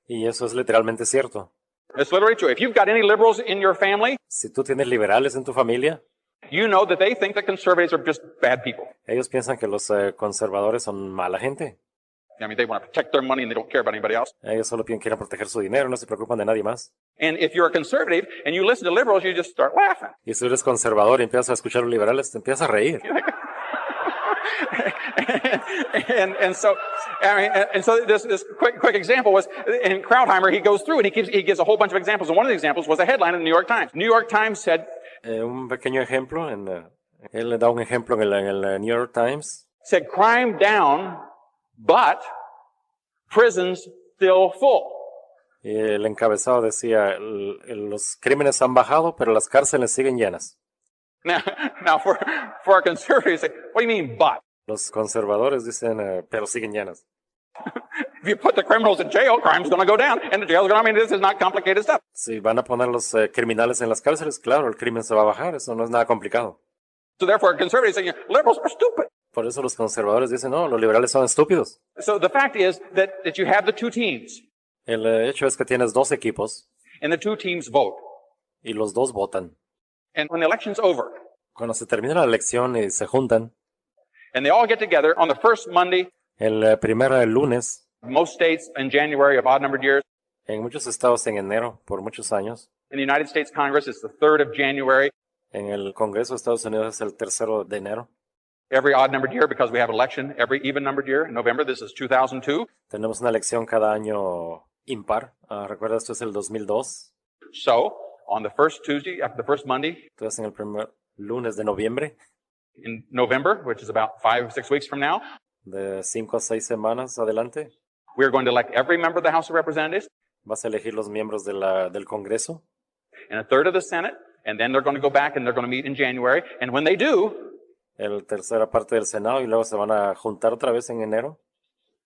Y eso es literalmente cierto. It's literally true. If you've got any liberals in your family, Si tú tienes liberales en tu familia, you know that they think that conservatives are just bad people. ellos piensan que los conservadores son mala gente. I mean, they want to protect their money and they don't care about anybody else. Ellos solo quieren proteger su dinero, no se preocupan de nadie más. And if you're a conservative and you listen to liberals, you just start laughing. Y si eres conservador y empiezas a escuchar a los liberales, te empiezas a reír. and so, I mean, and so this quick example was in Krauthammer. He goes through and he gives a whole bunch of examples. And one of the examples was a headline in the New York Times. New York Times said, Un pequeño ejemplo, él le da un ejemplo en el New York Times. said crime down, but prisons still full. Y el encabezado decía, los crímenes han bajado, pero las cárceles siguen llenas. Now for a conservative, say, what do you mean, but? Los conservadores dicen, pero siguen llenas. If you put the criminals in jail, crime's going to go down, and the jail's going to, I mean, this is not complicated stuff. Si van a poner los criminales en las cárceles, claro, el crimen se va a bajar, eso no es nada complicado. So therefore, conservatives say, liberals are stupid. Por eso los conservadores dicen, no, los liberales son estúpidos. So the fact is that you have the two teams, El hecho es que tienes dos equipos and the two teams vote. y los dos votan. And when the election's over, Cuando se termina la elección y se juntan, and they all get together on the first Monday, el primer lunes, most states in January of odd-numbered years. en muchos estados en enero, por muchos años, In the United States Congress, it's the 3rd of January, en el Congreso de Estados Unidos es el 3 de enero. every odd-numbered year because we have election every even-numbered year. In November, this is 2002. Tenemos una elección cada año impar. Recuerda, esto es el 2002. So, on the first Tuesday, after the first Monday Entonces, en el primer lunes de noviembre, in November, which is about 5 or 6 weeks from now, de 5 a 6 semanas adelante, we are going to elect every member of the House of Representatives vas a elegir los miembros del Congreso and a third of the Senate, and then they're going to go back and they're going to meet in January. And when they do, el tercera parte del Senado y luego se van a juntar otra vez en enero.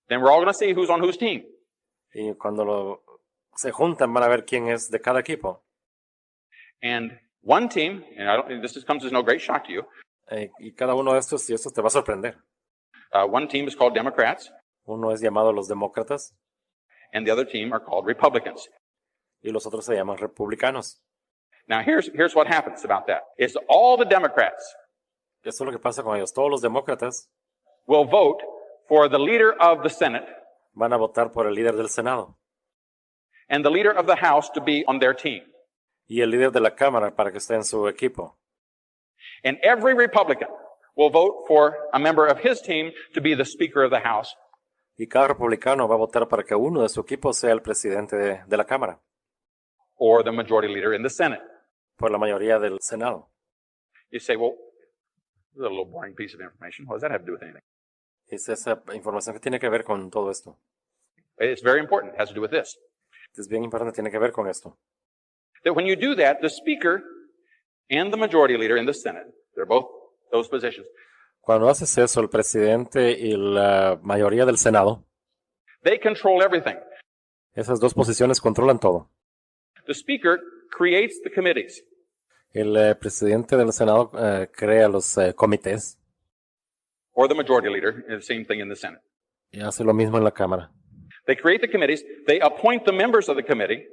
then we're all going to see who's on whose team. Y cuando se juntan van a ver quién es de cada equipo. And one team, and this comes as no great shock to you, Y cada uno de estos, y esto te va a sorprender. one team is called Democrats, Uno es llamado los demócratas and the other team are called Republicans. y los otros se llaman republicanos. Now, here's what happens about that. Is all the Democrats Eso es lo que pasa con ellos. Todos los demócratas will vote for the leader of the Senate van a votar por el líder del Senado and the leader of the House to be on their team. y el líder de la Cámara para que esté en su equipo. And every Republican will vote for a member of his team to be the Speaker of the House. Y cada republicano va a votar para que uno de su equipo sea el presidente de la Cámara, Or the majority leader in the Senate. por la mayoría del Senado. You say, well, this is a little boring piece of information. What does that have to do with anything? Es esa información que tiene que ver con todo esto. It's very important. It has to do with this. Es bien importante, tiene que ver con esto. That when you do that, the Speaker and the majority leader in the Senate, they're both those positions, Cuando haces eso, el presidente y la mayoría del Senado, they control everything. esas dos posiciones controlan todo. The Speaker creates the committees. El presidente del Senado crea los comités. or the majority leader, the same thing in the Senate. Y hace lo mismo en la Cámara. They create the committees, they appoint the members of the committee,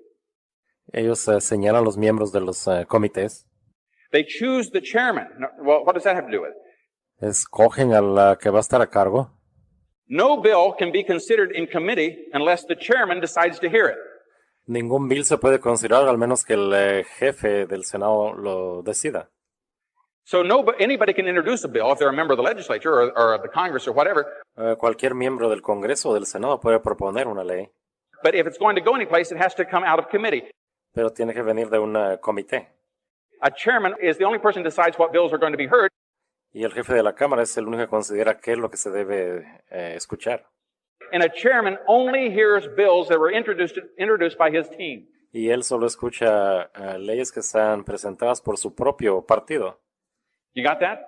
Ellos señalan los miembros de los comités, they choose the chairman. Well, what does that have to do with it? escogen a la que va a estar a cargo. No bill can be considered in committee unless the chairman decides to hear it. Ningún bill se puede considerar al menos que el jefe del Senado lo decida. So anybody can introduce a bill if they're a member of the legislature or of the Congress or whatever. Cualquier miembro del Congreso o del Senado puede proponer una ley, But if it's going to go anyplace, it has to come out of committee. pero tiene que venir de un comité. A chairman is the only person who decides what bills are going to be heard. Y el jefe de la Cámara es el único que considera qué es lo que se debe escuchar. And a chairman only hears bills that were introduced by his team. Y él solo escucha leyes que sean presentadas por su propio partido. You got that?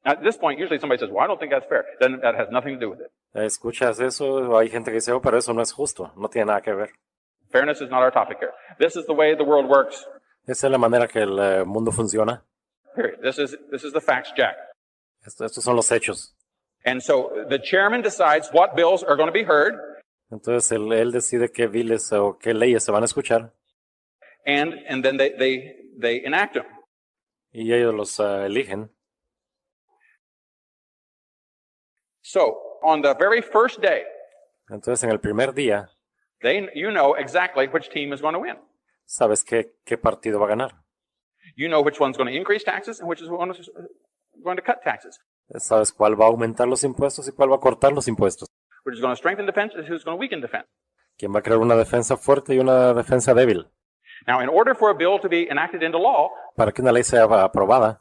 Now, at this point, usually somebody says, well, I don't think that's fair. Then that has nothing to do with it. ¿Escuchas eso? Hay gente que dice, oh, pero eso no es justo, no tiene nada que ver. Fairness is not our topic here. This is the way the world works. Esa es la manera que el mundo funciona. Period. This is the facts, Jack. Estos son los hechos. And so the chairman decides what bills are going to be heard, Entonces él decide qué biles o qué leyes se van a escuchar and then they enact them. y ellos los eligen. So on the very first day, Entonces en el primer día you know exactly which team is going to win. sabes qué partido va a ganar. You know which one's going to increase taxes and which is going to cut taxes. Sabes cuál va a aumentar los impuestos y cuál va a cortar los impuestos. Which is going to strengthen defense and who's going to weaken defense. Quién va a crear una defensa fuerte y una defensa débil. Now, in order for a bill to be enacted into law, Para que una ley sea aprobada,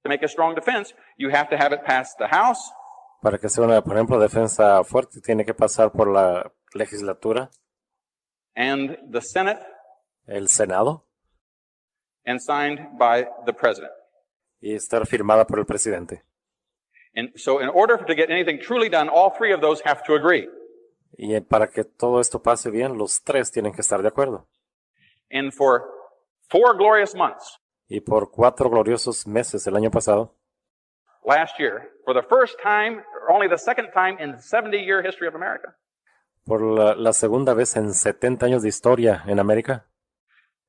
to make a strong defense, you have to have it pass the House, para que sea una, por ejemplo, defensa fuerte, tiene que pasar por la legislatura, and the Senate, el Senado, and signed by the President. y estar firmada por el presidente. And so in order to get anything truly done, all three of those have to agree. Y para que todo esto pase bien, los tres tienen que estar de acuerdo. And for 4 glorious months Y por 4 gloriosos meses el año pasado, last year, for the first time, or only the second time in the 70-year history of America, por la segunda vez en 70 años de historia en América,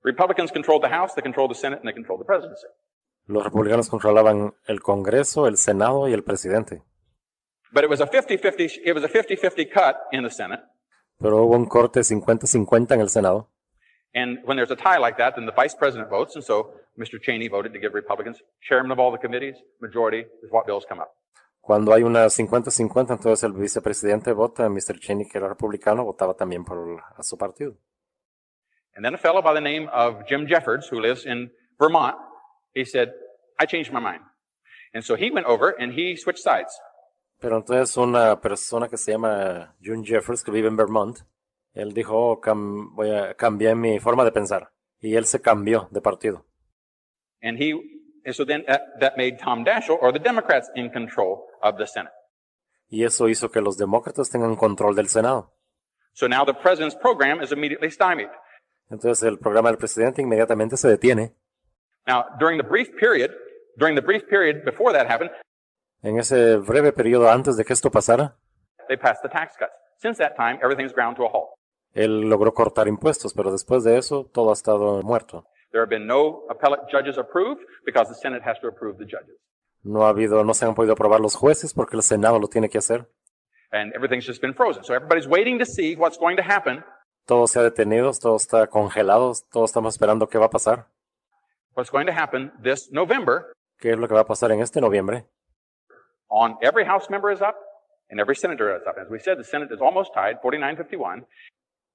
Republicans controlled the House, they controlled the Senate, and they controlled the presidency. los republicanos controlaban el Congreso, el Senado y el presidente. But it was a 50-50 cut in the Senate. Pero hubo un corte 50-50 en el Senado. And when there's a tie like that, then the vice president votes, and so Mr. Cheney voted to give Republicans chairman of all the committees, majority is what bills come up. Cuando hay una 50-50, entonces el vicepresidente vota, Mr. Cheney, que era republicano, votaba también por a su partido. And then a fellow by the name of Jim Jeffords, who lives in Vermont, he said, I changed my mind. And so he went over and he switched sides. Pero entonces una persona que se llama Jim Jeffords, que vive en Vermont, él dijo, oh, voy a cambiar mi forma de pensar. Y él se cambió de partido. And so then that made Tom Daschle, or the Democrats, in control of the Senate. Y eso hizo que los demócratas tengan control del Senado. So now the president's program is immediately stymied. Entonces el programa del presidente inmediatamente se detiene. Now, during the brief period before that happened, En ese breve periodo antes de que esto pasara, they passed the tax cuts. Since that time, everything's ground to a halt. él logró cortar impuestos, pero después de eso todo ha estado muerto. There have been no appellate judges approved because the Senate has to approve the judges. No se han podido aprobar los jueces porque el Senado lo tiene que hacer. And everything's just been frozen. So everybody's waiting to see what's going to happen. Todo se ha detenido, todo está congelado, todos estamos esperando qué va a pasar. What's going to happen this November. ¿Qué es lo que va a pasar en este noviembre? On every House member is up and every senator is up. As we said, the Senate is almost tied, 49-51.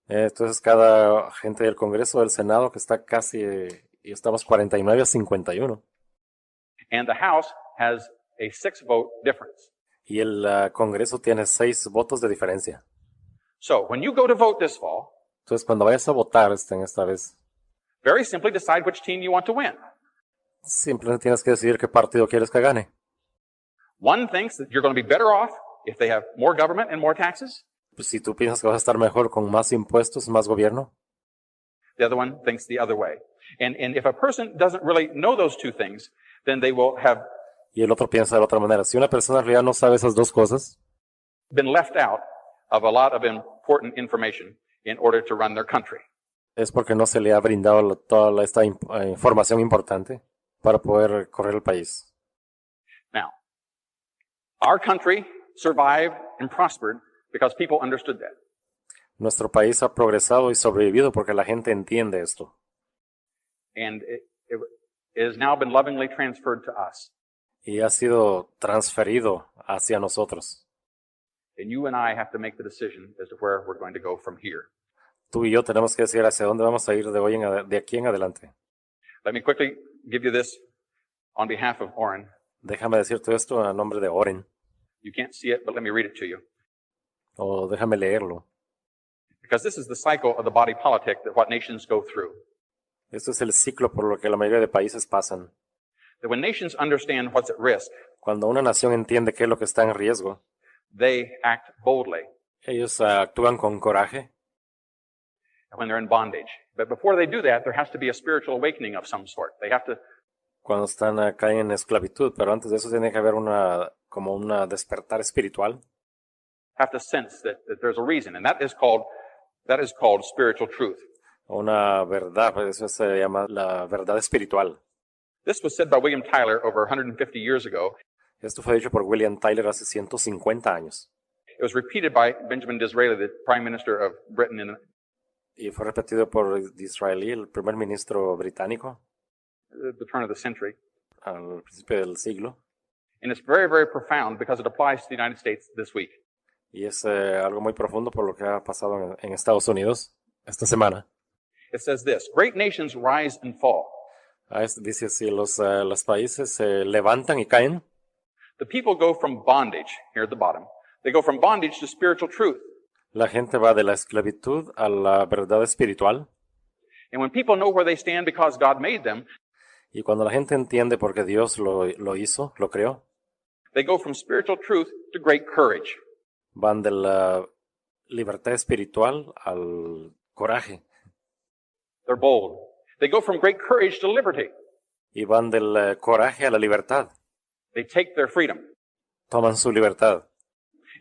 Entonces cada gente del Congreso, del Senado, que está casi, y estamos 49-51. And the House has a 6-vote difference. Y el Congreso tiene 6 votos de diferencia. So when you go to vote this fall, Entonces cuando vayas a votar esta vez, very simply decide which team you want to win. simplemente tienes que decidir qué partido quieres que gane. One thinks that you're going to be better off if they have more government and more taxes. Pues si tú piensas que vas a estar mejor con más impuestos, más gobierno. The other one thinks the other way. And if a person doesn't really know those two things, then they will have y el otro piensa de la otra manera. Si una persona en realidad no sabe esas dos cosas, been left out of a lot of important information in order to run their country. es porque no se le ha brindado toda esta información importante para poder correr el país. Now, our country survived and prospered because people understood that. Nuestro país ha progresado y sobrevivido porque la gente entiende esto. And it has now been lovingly transferred to us. Y ha sido transferido hacia nosotros. And you and I have to make the decision as to where we're going to go from here. Tú y yo tenemos que decir hacia dónde vamos a ir de aquí en adelante. Let me quickly give you this on behalf of Oren. Déjame decirte esto a nombre de Oren, You can't see it, but let me read it to you. o déjame leerlo. Because this is the cycle of the body politic that what nations go through. Esto es el ciclo por lo que la mayoría de países pasan. That when nations understand what's at risk, Cuando una nación entiende qué es lo que está en riesgo, they act boldly ellos actúan con coraje when they're in bondage. But before they do that, there has to be a spiritual awakening of some sort. They have to cuando están acá en esclavitud, pero antes de eso tiene que haber como una despertar espiritual. sense that there's a reason, and that is called spiritual truth. Una verdad, pues eso se llama la verdad espiritual. This was said by William Tyler over 150 years ago. Esto fue dicho por William Tyler hace 150 años. It was repeated by Benjamin Disraeli, the Prime Minister of Britain, in Y fue repetido por Disraeli, el primer ministro británico, the turn of the century. al principio del siglo. And it's very, very profound because it applies to the United States this week. Y es algo muy profundo por lo que ha pasado en Estados Unidos esta semana. It says this: great nations rise and fall. Dice así, los países se levantan y caen. The people go from bondage, here at the bottom. They go from bondage to spiritual truth. La gente va de la esclavitud a la verdad espiritual. And when people know where they stand because God made them, Y cuando la gente entiende por qué Dios lo hizo, lo creó, they go from spiritual truth to great courage. van de la libertad espiritual al coraje. They're bold. They go from great courage to liberty. Y van del coraje a la libertad. They take their freedom. Toman su libertad.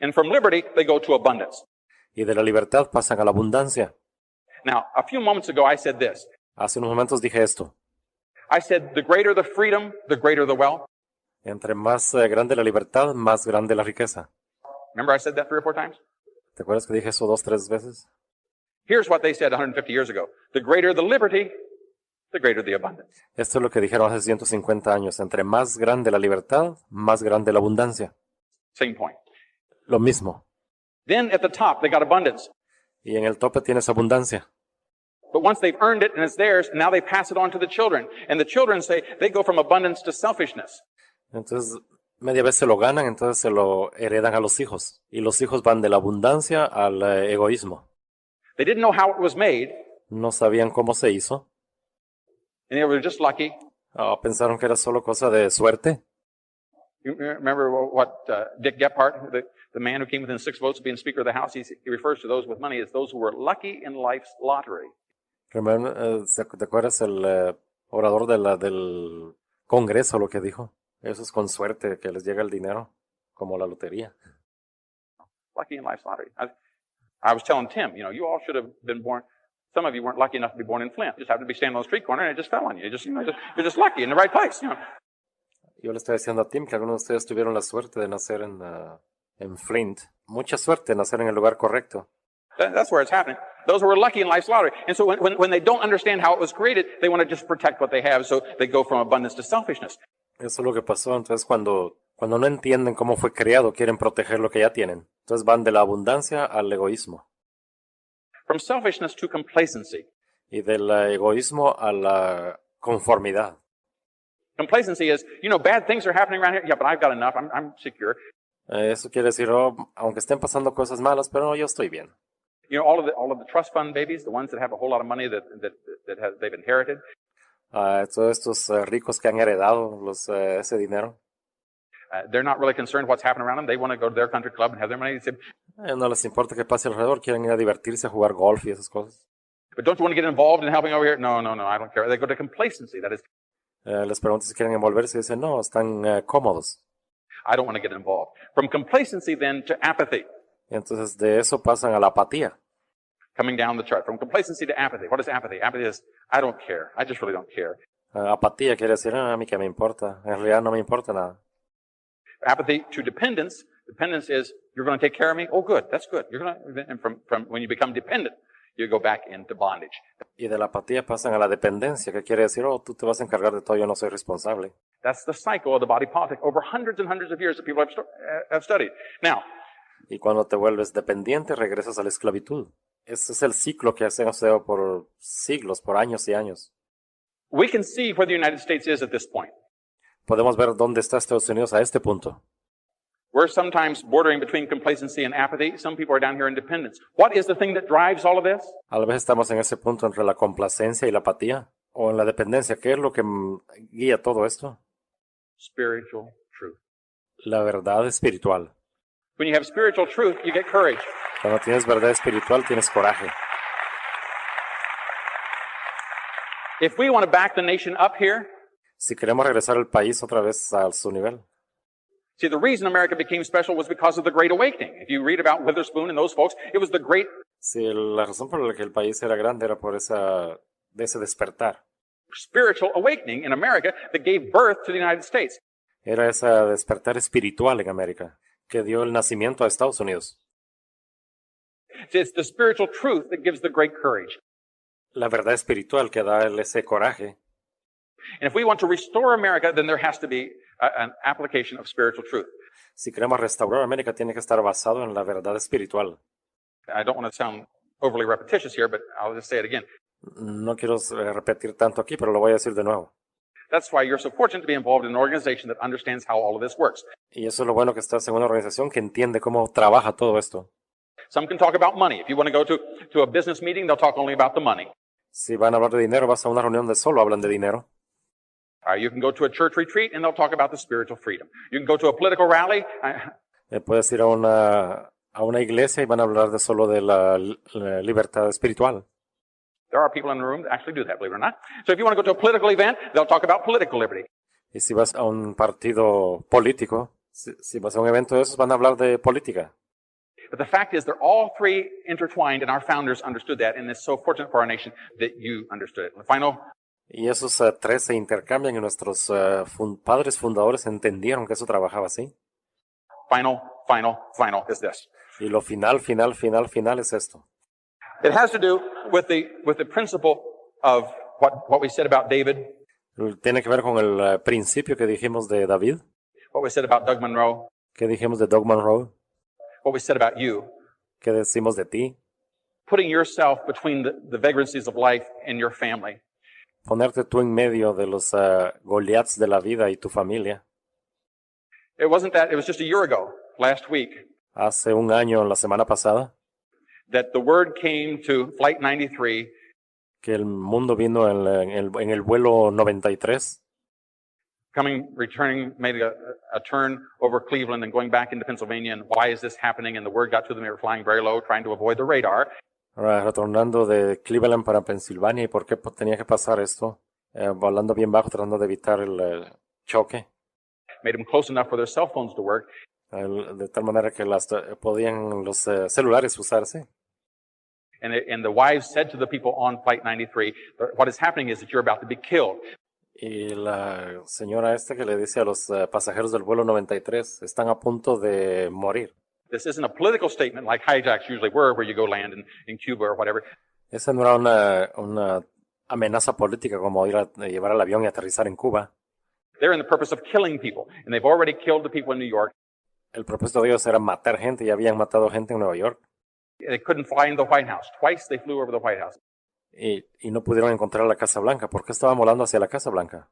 And from liberty, they go to abundance. Y de la libertad pasan a la abundancia. Now, a few moments ago, I said this. Hace unos momentos dije esto. I said, the greater the freedom, the greater the wealth. Entre más grande la libertad, más grande la riqueza. Remember I said that 3 or 4 times? ¿Te acuerdas que dije eso 2, 3 veces? Here's what they said 150 years ago. The greater the liberty, the greater the abundance. Esto es lo que dijeron hace 150 años. Entre más grande la libertad, más grande la abundancia. Same point. Lo mismo. Then at the top, they got abundance. Y en el tope tienes abundancia. But once they've earned it and it's theirs, now they pass it on to the children. And the children say they go from abundance to selfishness. Entonces, media vez se lo ganan, entonces se lo heredan a los hijos. Y los hijos van de la abundancia al egoísmo. They didn't know how it was made, No sabían cómo se hizo. and they were just lucky. Pensaron que era solo cosa de suerte. You remember what Dick Gephardt, the man who came within 6 votes of being Speaker of the House, he refers to those with money as those who were lucky in life's lottery. ¿Te acuerdas el orador del Congreso lo que dijo? Eso es con suerte que les llega el dinero, como la lotería. Lucky in life's lottery. I was telling Tim, you all should have been born. Some of you weren't lucky enough to be born in Flint. You just happened to be standing on the street corner and it just fell on you. You're just lucky in the right place. Yo le estoy diciendo a Tim que algunos de ustedes tuvieron la suerte de nacer en Flint. Mucha suerte de nacer en el lugar correcto. That's where it's happening. Those who were lucky in life's lottery. And so when they don't understand how it was created, they want to just protect what they have. So they go from abundance to selfishness. Eso es lo que pasó. Entonces, cuando no entienden cómo fue creado, quieren proteger lo que ya tienen. Entonces van de la abundancia al egoísmo. From selfishness to complacency. Y del egoísmo a la conformidad. Complacency is, bad things are happening around here. Yeah, but I've got enough. I'm secure. Eso quiere decir, aunque estén pasando cosas malas, pero no, yo estoy bien. All of the trust fund babies, the ones that have a whole lot of money that they've inherited. Todos estos ricos que han heredado ese dinero. They're not really concerned what's happening around them. They want to go to their country club and have their money. No les importa que pase alrededor, quieren ir a divertirse, a jugar golf y esas cosas. But don't you want to get involved in helping over here? No, I don't care. They go to complacency. That is. Les pregunto si quieren envolverse y dicen, no, están cómodos. I don't want to get involved. From complacency then to apathy, Y entonces de eso pasan a la apatía. coming down the chart. From complacency to apathy. What is apathy? Apathy is, I don't care. I just really don't care. Apatía quiere decir, a mí que me importa. En realidad no me importa nada. Apathy to dependence. Dependence is, you're going to take care of me? Oh, good. That's good. You're going to, and from when you become dependent, you go back into bondage. Y de la apatía pasan a la dependencia, que quiere decir, oh, tú te vas a encargar de todo, yo no soy responsable. That's the cycle of the body politic over hundreds and hundreds of years that people have studied. Now, Y cuando te vuelves dependiente, regresas a la esclavitud. Ese es el ciclo que se ha estudiado por siglos, por años y años. we can see where the United States is at this point. Podemos ver dónde está Estados Unidos a este punto. We're sometimes bordering between complacency and apathy. Some people are down here in dependence. What is the thing that drives all of this? A la vez estamos en ese punto entre la complacencia y la apatía, o en la dependencia. ¿Qué es lo que guía todo esto? Spiritual truth. La verdad espiritual. When you have spiritual truth, you get courage. Cuando tienes verdad espiritual, tienes coraje. If we want to back the nation up here, Si queremos regresar al país otra vez a su nivel. see, the reason America became special was because of the Great Awakening. If you read about Witherspoon and those folks, it was the great Si la razón por la que el país era grande era por de ese despertar. spiritual awakening in America that gave birth to the United States. Era ese despertar espiritual en América, que dio el nacimiento a Estados Unidos. See, it's the spiritual truth that gives the great courage. La verdad espiritual que da ese coraje. And if we want to restore America, then there has to be an application of spiritual truth. Si queremos restaurar América, tiene que estar basado en la verdad espiritual. I don't want to sound overly repetitious here, but I'll just say it again. No quiero repetir tanto aquí, pero lo voy a decir de nuevo. That's why you're so fortunate to be involved in an organization that understands how all of this works. Y eso es lo bueno que estás en una organización que entiende cómo trabaja todo esto. Some can talk about money. If you want to go to a business meeting, they'll talk only about the money. Si van a hablar de dinero, vas a una reunión de solo hablan de dinero. You can go to a church retreat and they'll talk about the spiritual freedom. You can go to a political rally. Puedes ir a una iglesia y van a hablar de solo de la libertad espiritual. There are people in the room that actually do that, believe it or not. So if you want to go to a political event, they'll talk about political liberty. Y si vas a un partido político, si vas a un evento de esos, van a hablar de política. But the fact is, they're all three intertwined, and our founders understood that, and it's so fortunate for our nation that you understood it. The final, Y esos tres se intercambian y nuestros padres fundadores entendieron que eso trabajaba así. final is this. Y lo final es esto. It has to do with the principle of what we said about David, Tiene que ver con el principio que dijimos de David, what we said about Doug Monroe, que dijimos de Doug Monroe, what we said about you, que decimos de ti. putting yourself between the vagrancies of life and your family. Ponerte tú en medio de los Goliaths de la vida y tu familia. It wasn't that, it was just a year ago, last week, Hace un año, la semana pasada, that the word came to Flight 93 que el mundo vino en el vuelo 93, returning, made a turn over Cleveland and going back into Pennsylvania. And why is this happening? And the word got to them. They were flying very low, trying to avoid the radar. retornando de Cleveland para Pensilvania. ¿Y por qué tenía que pasar esto? Volando bien bajo, tratando de evitar el choque. Made them close enough for their cell phones to work. De tal manera que podían los celulares usarse. And the wives said to the people on Flight 93, what is happening is that you're about to be killed. Y la señora que le dice a los pasajeros del vuelo 93, están a punto de morir. This isn't a political statement like hijacks usually were, where you go land in Cuba or whatever. Esa no era una amenaza política como ir a llevar el avión y aterrizar en Cuba. They're in the purpose of killing people, and they've already killed the people in New York. El propósito de ellos era matar gente y habían matado gente en Nueva York. They couldn't fly into the White House. Twice they flew over the White House. Y no pudieron encontrar la Casa Blanca. ¿Por qué estaban volando hacia la Casa Blanca?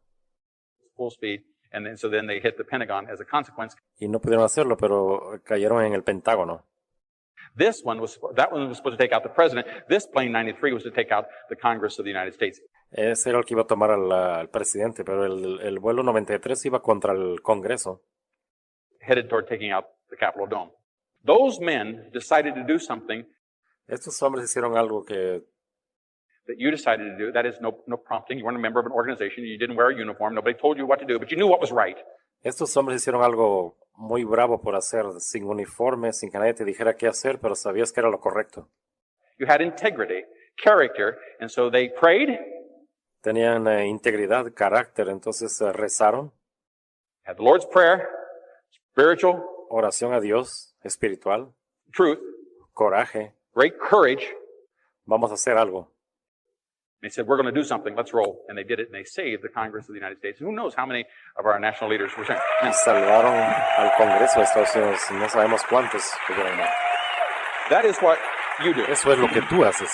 Full speed. And then they hit the Pentagon as a consequence. Y no pudieron hacerlo, pero cayeron en el Pentágono. That one was supposed to take out the president. This plane 93 was to take out the Congress of the United States. Ese era el que iba a tomar al presidente, pero el vuelo 93 iba contra el Congreso. Headed toward taking out the Capitol Dome. Those men decided to do something Estos hombres hicieron algo que that you decided to do. That is no prompting. You weren't a member of an organization. You didn't wear a uniform. Nobody told you what to do, but you knew what was right. Estos hombres hicieron algo muy bravo por hacer, sin uniforme, sin que nadie te dijera qué hacer, pero sabías que era lo correcto. You had integrity, character, and so they prayed. Tenían integridad, carácter, entonces rezaron. Had the Lord's Prayer, spiritual, Oración a Dios, espiritual, truth, coraje. great courage. Vamos a hacer algo. They said, we're going to do something. Let's roll. And they did it, and they saved the Congress of the United States. Who knows how many of our national leaders were saved? Y salvaron al Congreso de Estados Unidos. No sabemos cuántos pudieron dar. That is what you do. Eso es lo que tú haces.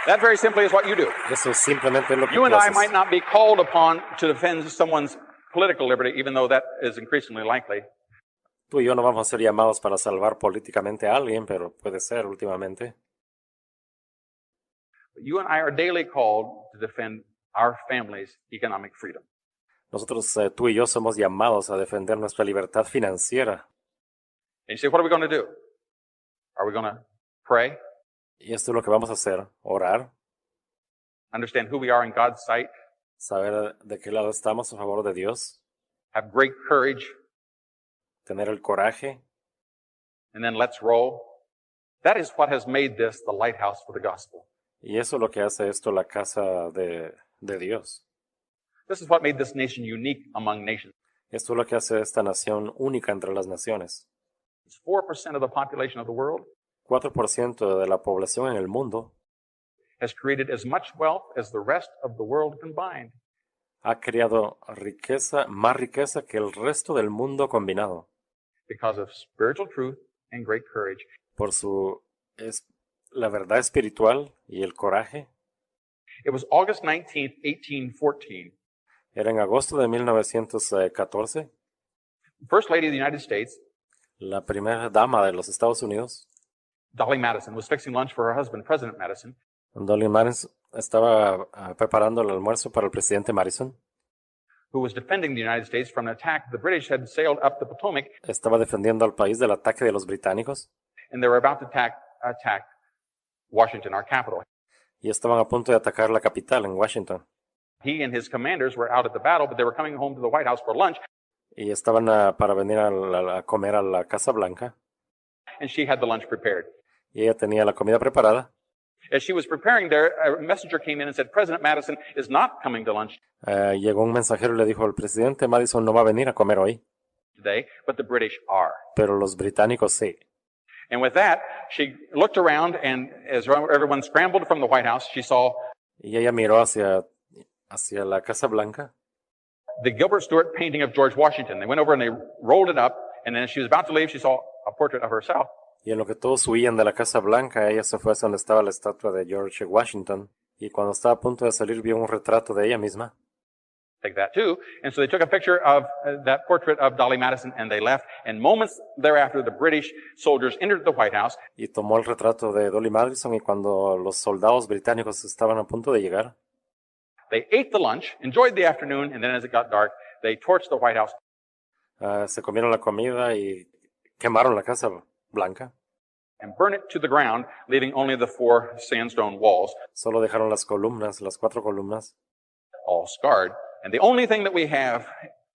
That very simply is what you do. Eso simplemente es lo que You tú and I haces. might not be called upon to defend someone's political liberty, even though that is increasingly likely. Tú y yo no vamos a ser llamados para salvar políticamente a alguien, pero puede ser últimamente. But you and I are daily called to defend our family's economic freedom. Nosotros, tú y yo, somos llamados a defender nuestra libertad financiera. And you say, what are we going to do? Are we going to pray? Y esto es lo que vamos a hacer, orar, Understand who we are in God's sight? saber de qué lado estamos a favor de Dios, Have great courage? tener el coraje, And then let's roll. That is what has made this the lighthouse for the gospel. y eso es lo que hace esto la casa de Dios. This is what made this nation unique among nations. Esto es lo que hace esta nación única entre las naciones. It's 4% of the population of the world 4% de la población en el mundo has created as much wealth as the rest of the world combined. ha creado riqueza, más riqueza que el resto del mundo combinado, Because of spiritual truth and great courage. por la verdad espiritual y el coraje. It was August 19th, 1814. Era en agosto de 1914, First Lady of the United States, la primera dama de los Estados Unidos, Dolly Madison, was fixing lunch for her husband, President Madison, Dolly Madison, estaba preparando el almuerzo para el presidente Madison. who was defending the United States from an attack. The British had sailed up the Potomac, Estaba defendiendo al país del ataque de los británicos and they were about to attack Washington, our capital. y estaban a punto de atacar la capital en Washington. He and his commanders were out at the battle, but they were coming home to the White House for lunch, Y estaban para venir a comer a la Casa Blanca. and she had the lunch prepared. Y ella tenía la comida preparada. As she was preparing there, a messenger came in and said, President Madison is not coming to lunch Llegó un mensajero y le dijo, el presidente Madison no va a venir a comer hoy, today, but the British are. pero los británicos sí. And with that, she looked around, and as everyone scrambled from the White House, she saw Y ella miró hacia la Casa Blanca the Gilbert Stuart painting of George Washington. They went over and they rolled it up, and then as she was about to leave, she saw a portrait of herself. y en lo que todos huían de la Casa Blanca, ella se fue hacia donde estaba la estatua de George Washington. Y cuando estaba a punto de salir, vio un retrato de ella misma. Take that too. And so they took a picture of that portrait of Dolly Madison, and they left. And moments thereafter, the British soldiers entered the White House. Y tomó el retrato de Dolly Madison y cuando los soldados británicos estaban a punto de llegar, They ate the lunch, enjoyed the afternoon, and then as it got dark, they torched the White House se comieron la comida y quemaron la Casa Blanca. and burned it to the ground, leaving only the 4 sandstone walls, Solo dejaron las columnas, las 4 columnas. all scarred. And the only thing that we have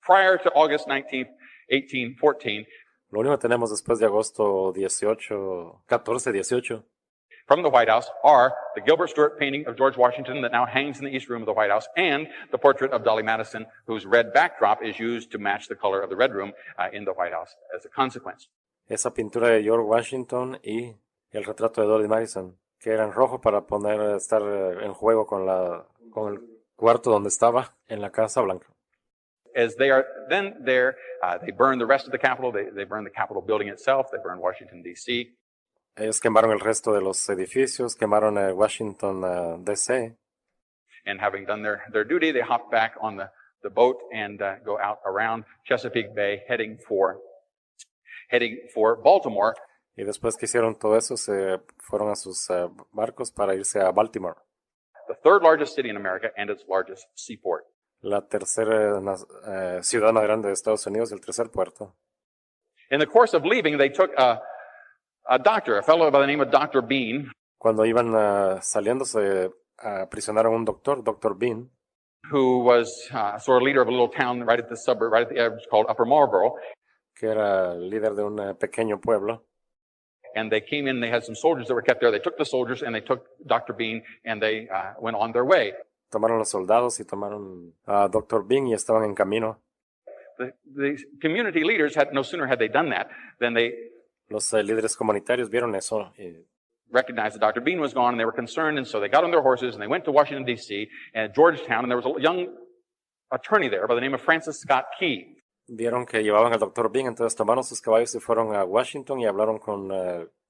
prior to August 19th, 1814, Lo único que tenemos después de agosto 18, from the White House are the Gilbert Stuart painting of George Washington that now hangs in the East Room of the White House, and the portrait of Dolly Madison, whose red backdrop is used to match the color of the Red Room in the White House as a consequence. esa pintura de George Washington y el retrato de Dolly Madison, que era en rojo para estar en juego con el cuarto donde estaba en la Casa Blanca. As they are then there, they burn the rest of the Capitol. They burn the Capitol building itself. They burn Washington, D.C. Ellos quemaron el resto de los edificios, quemaron Washington, D.C. And having done their duty, they hop back on the boat and go out around Chesapeake Bay, heading for Baltimore. Y después que hicieron todo eso, se fueron a sus barcos para irse a Baltimore, The third largest city in America and its largest seaport. la tercera ciudad más grande de Estados Unidos, el tercer puerto. In the course of leaving, they took a doctor, a fellow by the name of Dr. Bean, Cuando iban saliendo, se aprisionaron a un doctor, Dr. Bean, who was sort of leader of a little town right at the suburb, right at the edge called Upper Marlboro. que era líder de un pequeño pueblo. And they came in, they had some soldiers that were kept there. They took the soldiers and they took Dr. Bean and they went on their way. Tomaron los soldados y tomaron a Dr. Bean y estaban en camino. The community leaders no sooner had they done that than they Los líderes comunitarios vieron eso y recognized that Dr. Bean was gone and they were concerned. And so they got on their horses and they went to Washington, D.C. and Georgetown. And there was a young attorney there by the name of Francis Scott Key. vieron que llevaban al Dr. Bean, entonces tomaron sus caballos y fueron a Washington y hablaron con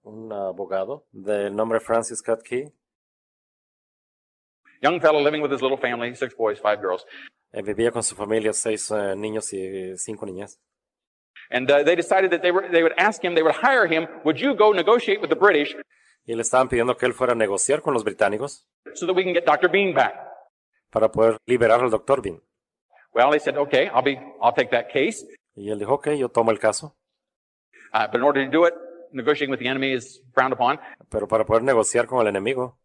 un abogado del nombre Francis Scott Key. Young fellow living with his little family, 6 boys, 5 girls. Vivía con su familia, 6 niños y 5 niñas. And they decided that they would ask him, they would hire him, would you go negotiate with the British Y le estaban pidiendo que él fuera a negociar con los británicos so that we can get Dr. Bean back? para poder liberar al Dr. Bean. Well, they said, okay, I'll take that case. Y él dijo, ok, yo tomo el caso. But in order to do it, negotiating with the enemy is frowned upon. Pero para poder negociar con el enemigo,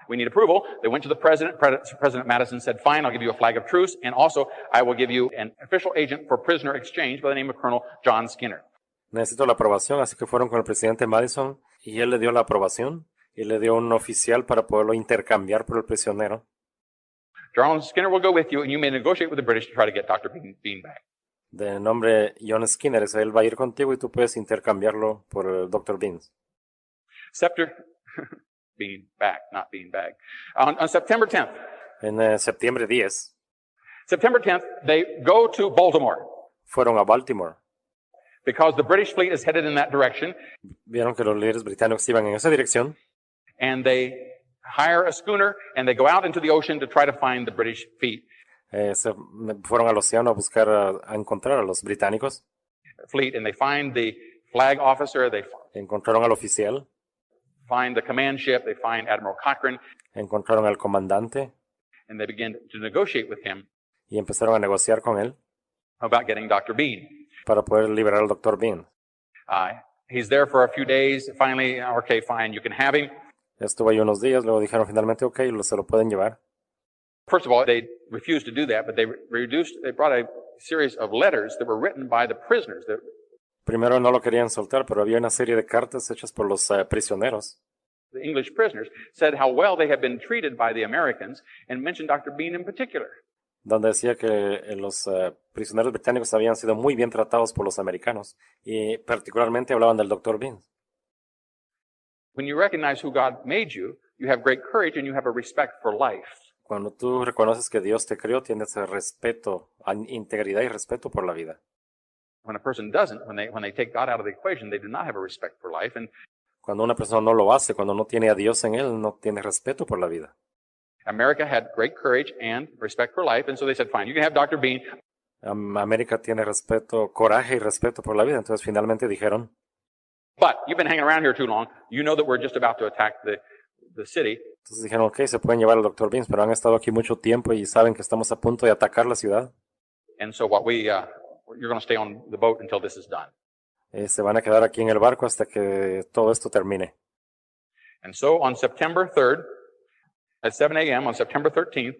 We need approval. They went to the president. President Madison said, fine, I'll give you a flag of truce. And also, I will give you an official agent for prisoner exchange by the name of Colonel John Skinner. necesito la aprobación, así que fueron con el presidente Madison y él le dio la aprobación y le dio un oficial para poderlo intercambiar por el prisionero. John Skinner will go with you, and you may negotiate with the British to try to get Dr. Bean back. De nombre John Skinner, él va a ir contigo y tú puedes intercambiarlo por el Dr. Bean. Bean back, not bean bag. On September 10th, En septiembre 10 they go to Baltimore fueron a Baltimore. because the British fleet is headed in that direction, Vieron que los líderes británicos iban en esa dirección and they hire a schooner and they go out into the ocean to try to find the British fleet. se fueron al océano a buscar, a encontrar a los británicos. And they find the flag officer, they Encontraron al oficial, find the command ship, they find Admiral Cochrane, encontraron al comandante and they begin to negotiate with him y empezaron a negociar con él about getting Dr. Bean. para poder liberar al Dr. Bean. He's there for a few days. Finally, okay, fine, you can have him. Estuvo ahí unos días, luego dijeron finalmente, ok, se lo pueden llevar. First of all, they refused to do that, but they brought a series of letters that were written by the prisoners. Primero no lo querían soltar, pero había una serie de cartas hechas por los prisioneros, The English prisoners said how well they had been treated by the Americans and mentioned Dr. Bean in particular. donde decía que los prisioneros británicos habían sido muy bien tratados por los americanos y particularmente hablaban del Dr. Bean. When you recognize who God made you, you have great courage and you have a respect for life. Cuando tú reconoces que Dios te creó, tienes respeto, integridad y respeto por la vida. When a person doesn't, when they take God out of the equation, they do not have a respect for life. And Cuando una persona no lo hace, cuando no tiene a Dios en él, no tiene respeto por la vida. America had great courage and respect for life, and so they said, fine, you can have Dr. Bean. América tiene respeto, coraje y respeto por la vida. Entonces finalmente dijeron, But you've been hanging around here too long. You know that we're just about to attack the city. entonces dijeron, ok, se pueden llevar al Dr. Bean, pero han estado aquí mucho tiempo y saben que estamos a punto de atacar la ciudad. And so you're going to stay on the boat until this is done. Se van a quedar aquí en el barco hasta que todo esto termine. And so on September 3rd, at 7 a.m. on September 13th,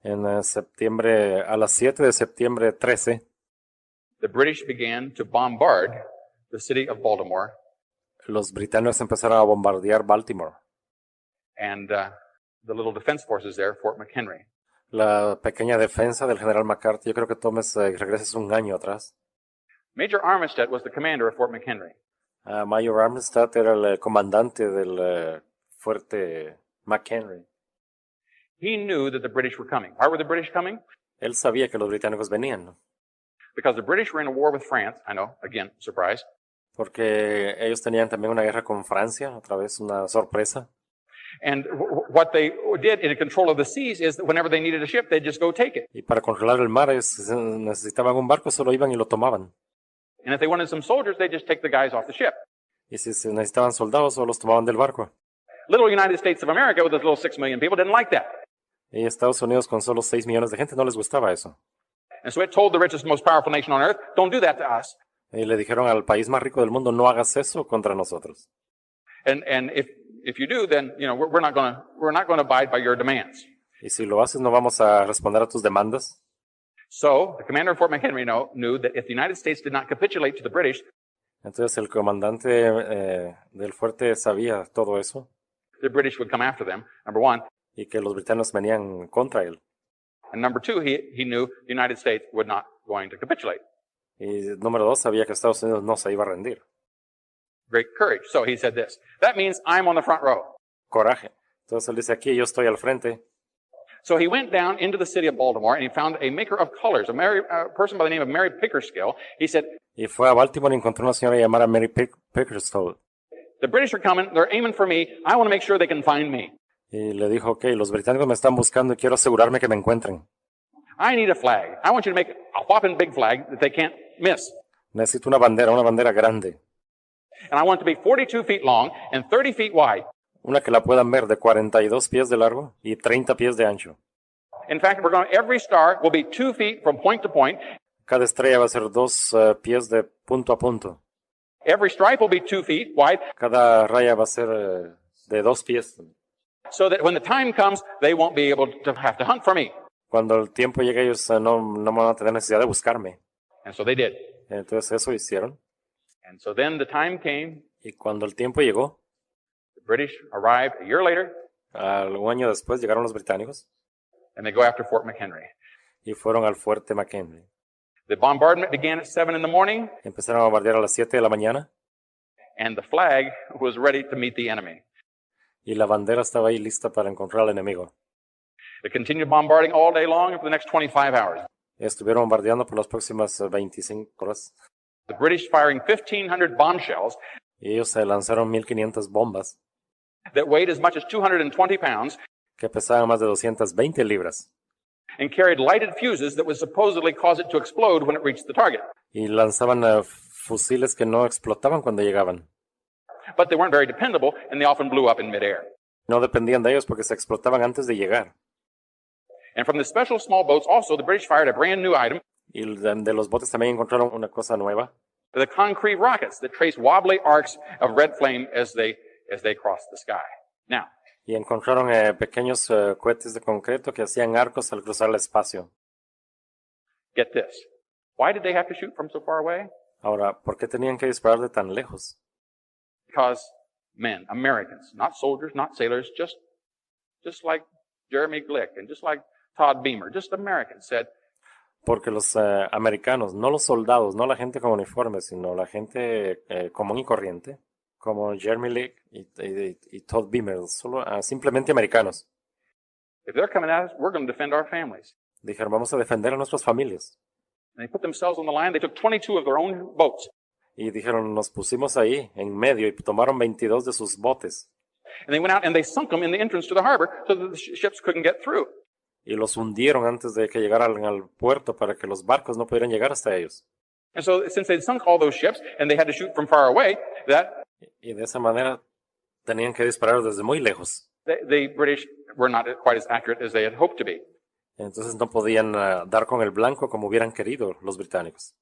En septiembre, a las 7 de septiembre 13, the British began to bombard the city of Baltimore los británicos empezaron a bombardear Baltimore. and the little defense forces there, Fort McHenry. La pequeña defensa del general MacArthur, yo creo que regreses un año atrás. Major Armistead was the commander of Fort McHenry. Mayor Armistead era el comandante del fuerte McHenry. He knew that the British were coming. Why were the British coming? Él sabía que los británicos venían, ¿no? Because the British were in a war with France. I know, again, surprise. Porque ellos tenían también una guerra con Francia, otra vez una sorpresa. And what they did in control of the seas is that whenever they needed a ship, they'd just go take it. Y para controlar el mar, ellos necesitaban un barco, solo iban y lo tomaban. And if they wanted some soldiers, they'd just take the guys off the ship. Y si se necesitaban soldados, solo los tomaban del barco. Little United States of America with its little 6 million people didn't like that. Y Estados Unidos, con solo 6 millones de gente, no les gustaba eso. And so it told the richest, most powerful nation on earth, don't do that to us. Y le dijeron al país más rico del mundo, no hagas eso contra nosotros. And if if you do, then, we're not going to abide by your demands. Y si lo haces, no vamos a responder a tus demandas. So the commander of Fort McHenry knew that if the United States did not capitulate to the British, Entonces el comandante del fuerte sabía todo eso the British would come after them, number one. y que los británicos venían contra él. And number two, he knew the United States would not going to capitulate. Y número dos, sabía que Estados Unidos no se iba a rendir. Great courage. So he said this. That means I'm on the front row. Coraje. Entonces él dice, aquí yo estoy al frente. So he went down into the city of Baltimore and he found a maker of colors, a person by the name of Mary Pickersgill. He said, Y fue a Baltimore y encontró una señora llamada Mary Pickersgill. the British are coming. They're aiming for me. I want to make sure they can find me. Y le dijo, ok, los británicos me están buscando y quiero asegurarme que me encuentren. I need a flag. I want you to make a whopping big flag that they can't miss. Necesito una bandera grande. And I want it to be 42 feet long and 30 feet wide. Una que la puedan ver de 42 pies de largo y 30 pies de ancho. In fact, every star will be 2 feet from point to point. Cada estrella va a ser 2 pies de punto a punto. Every stripe will be 2 feet wide, Cada raya va a ser de 2 pies. so that when the time comes, they won't be able to have to hunt for me. Cuando el tiempo llegue, ellos no van a tener necesidad de buscarme. And so they did. Entonces eso hicieron. And so then the time came. Y cuando el tiempo llegó, The British arrived a year later, un año después llegaron los británicos and they go after Fort McHenry. y fueron al fuerte McHenry. The bombardment began at 7 in the morning, Empezaron a bombardear a las 7 de la mañana and the flag was ready to meet the enemy. y la bandera estaba ahí lista para encontrar al enemigo. They continued bombarding all day long for the next 25 hours. Estuvieron bombardeando por las próximas 25 horas The British firing 1,500 bombshells y ellos se lanzaron 1500 bombas that weighed as much as 220 pounds que pesaban más de 220 libras and carried lighted fuses that would supposedly cause it to explode when it reached the target. y lanzaban fusiles que no explotaban cuando llegaban. But they weren't very dependable, and they often blew up in midair. No dependían de ellos porque se explotaban antes de llegar. And from the special small boats also, the British fired a brand new item, Y de los botes también encontraron una cosa nueva, the concrete rockets that traced wobbly arcs of red flame as they crossed the sky. Now, y encontraron pequeños cohetes de concreto que hacían arcos al cruzar el espacio. get this. Why did they have to shoot from so far away? Ahora, ¿por qué tenían que disparar de tan lejos? Because men, Americans, not soldiers, not sailors, just like Jeremy Glick and just like Todd Beamer, just Americans said, Porque los americanos, no los soldados, no la gente con uniforme, sino la gente común y corriente, como Jeremy Lee y Todd Beamer, simplemente americanos, if they're coming at us, we're going to defend our families. dijeron, vamos a defender a nuestras familias. And they put themselves on the line. They took 22 of their own boats. Y dijeron, nos pusimos ahí, en medio, y tomaron 22 de sus botes. And they went out and they sunk them in the entrance to the harbor so that the ships couldn't get through. Y los hundieron antes de que llegaran al puerto para que los barcos no pudieran llegar hasta ellos. And so since they'd sunk all those ships and they had to shoot from far away, Y de esa manera tenían que disparar desde muy lejos. the British were not quite as accurate as they had hoped to be. Entonces no podían dar con el blanco como hubieran querido los británicos.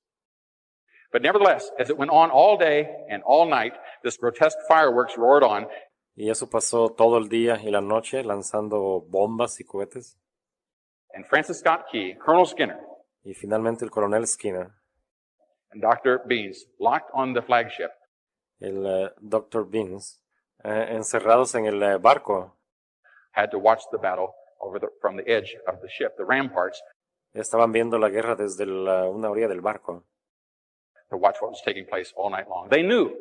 But nevertheless, as it went on all day and all night, this grotesque fireworks roared on. Y eso pasó todo el día y la noche lanzando bombas y cohetes. And Francis Scott Key, Colonel Skinner, Y finalmente el coronel Skinner, and Dr. Beans locked on the flagship. el Dr. Beans, encerrados en el barco, Had to watch the battle from the edge of the ship, the ramparts, estaban viendo la guerra desde una orilla del barco. to watch what was taking place all night long. They knew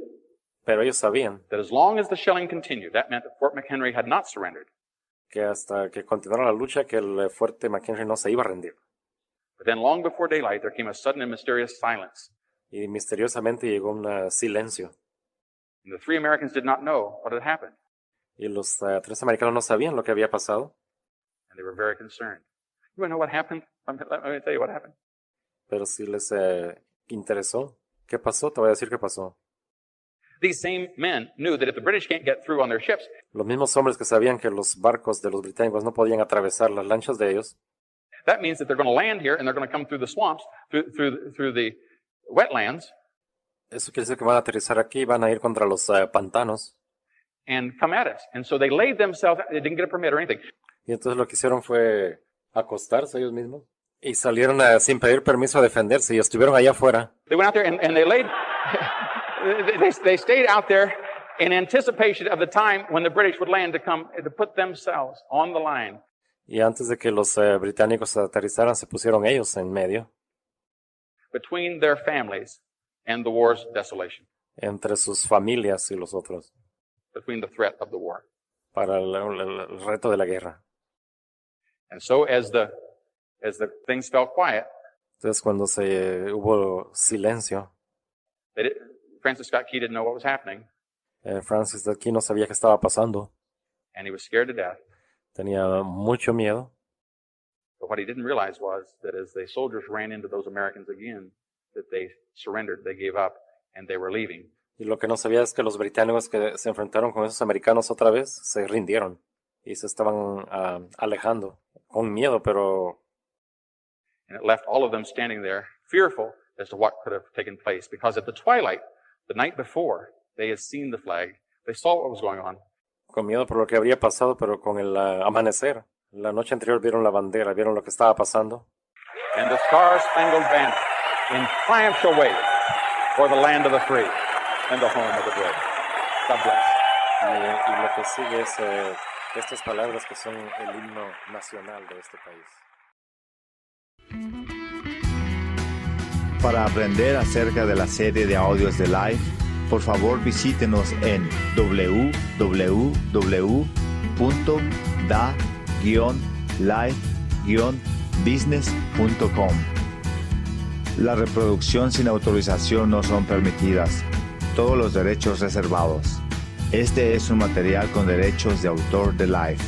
Pero ellos sabían that as long as the shelling continued, that meant that Fort McHenry had not surrendered. que hasta que continuara la lucha, que el fuerte McHenry no se iba a rendir. But then long before daylight, there came a sudden and mysterious silence. Y misteriosamente llegó un silencio. And the three Americans did not know what had happened. Y los 3 americanos no sabían lo que había pasado. And they were very concerned. You want to know what happened? Let me tell you what happened. Pero si les interesó, ¿qué pasó? Te voy a decir qué pasó. These same men knew that if the British can't get through on their ships, Los mismos hombres que sabían que los barcos de los británicos no podían atravesar las lanchas de ellos, that means that they're going to land here and they're going to come through the swamps, through the wetlands, eso quiere decir que van a aterrizar aquí, van a ir contra los pantanos. and come at us. And so they laid themselves, they didn't get a permit or anything. Y entonces lo que hicieron fue acostarse ellos mismos y salieron sin pedir permiso a defenderse y estuvieron allá afuera. They went out there and they laid, they stayed out there in anticipation of the time when the British would land to come to put themselves on the line. Y antes de que los británicos aterrizaran, se pusieron ellos en medio. Between their families and the war's desolation. Entre sus familias y los otros. Between the threat of the war. Para el reto de la guerra. And so as the things fell quiet. Entonces cuando hubo silencio. Francis Scott Key didn't know what was happening. Francis Scott Key no sabía qué estaba pasando. And he was scared to death. Tenía mucho miedo. But what he didn't realize was that as the soldiers ran into those Americans again, that they surrendered, they gave up, and they were leaving. Y lo que no sabía es que los británicos que se enfrentaron con esos americanos otra vez se rindieron y se estaban alejando con miedo, pero and it left all of them standing there, fearful as to what could have taken place, because at the twilight, the night before, they had seen the flag, they saw what was going on. Con miedo por lo que habría pasado, pero con el amanecer. La noche anterior vieron la bandera, vieron lo que estaba pasando. And the Star-Spangled Banner in triumph shall wave for the land of the free and the home of the brave. God bless. Y lo que sigue es estas palabras que son el himno nacional de este país. Para aprender acerca de la serie de audios de Life, por favor visítenos en www.da-life-business.com. La reproducción sin autorización no son permitidas. Todos los derechos reservados. Este es un material con derechos de autor de Life.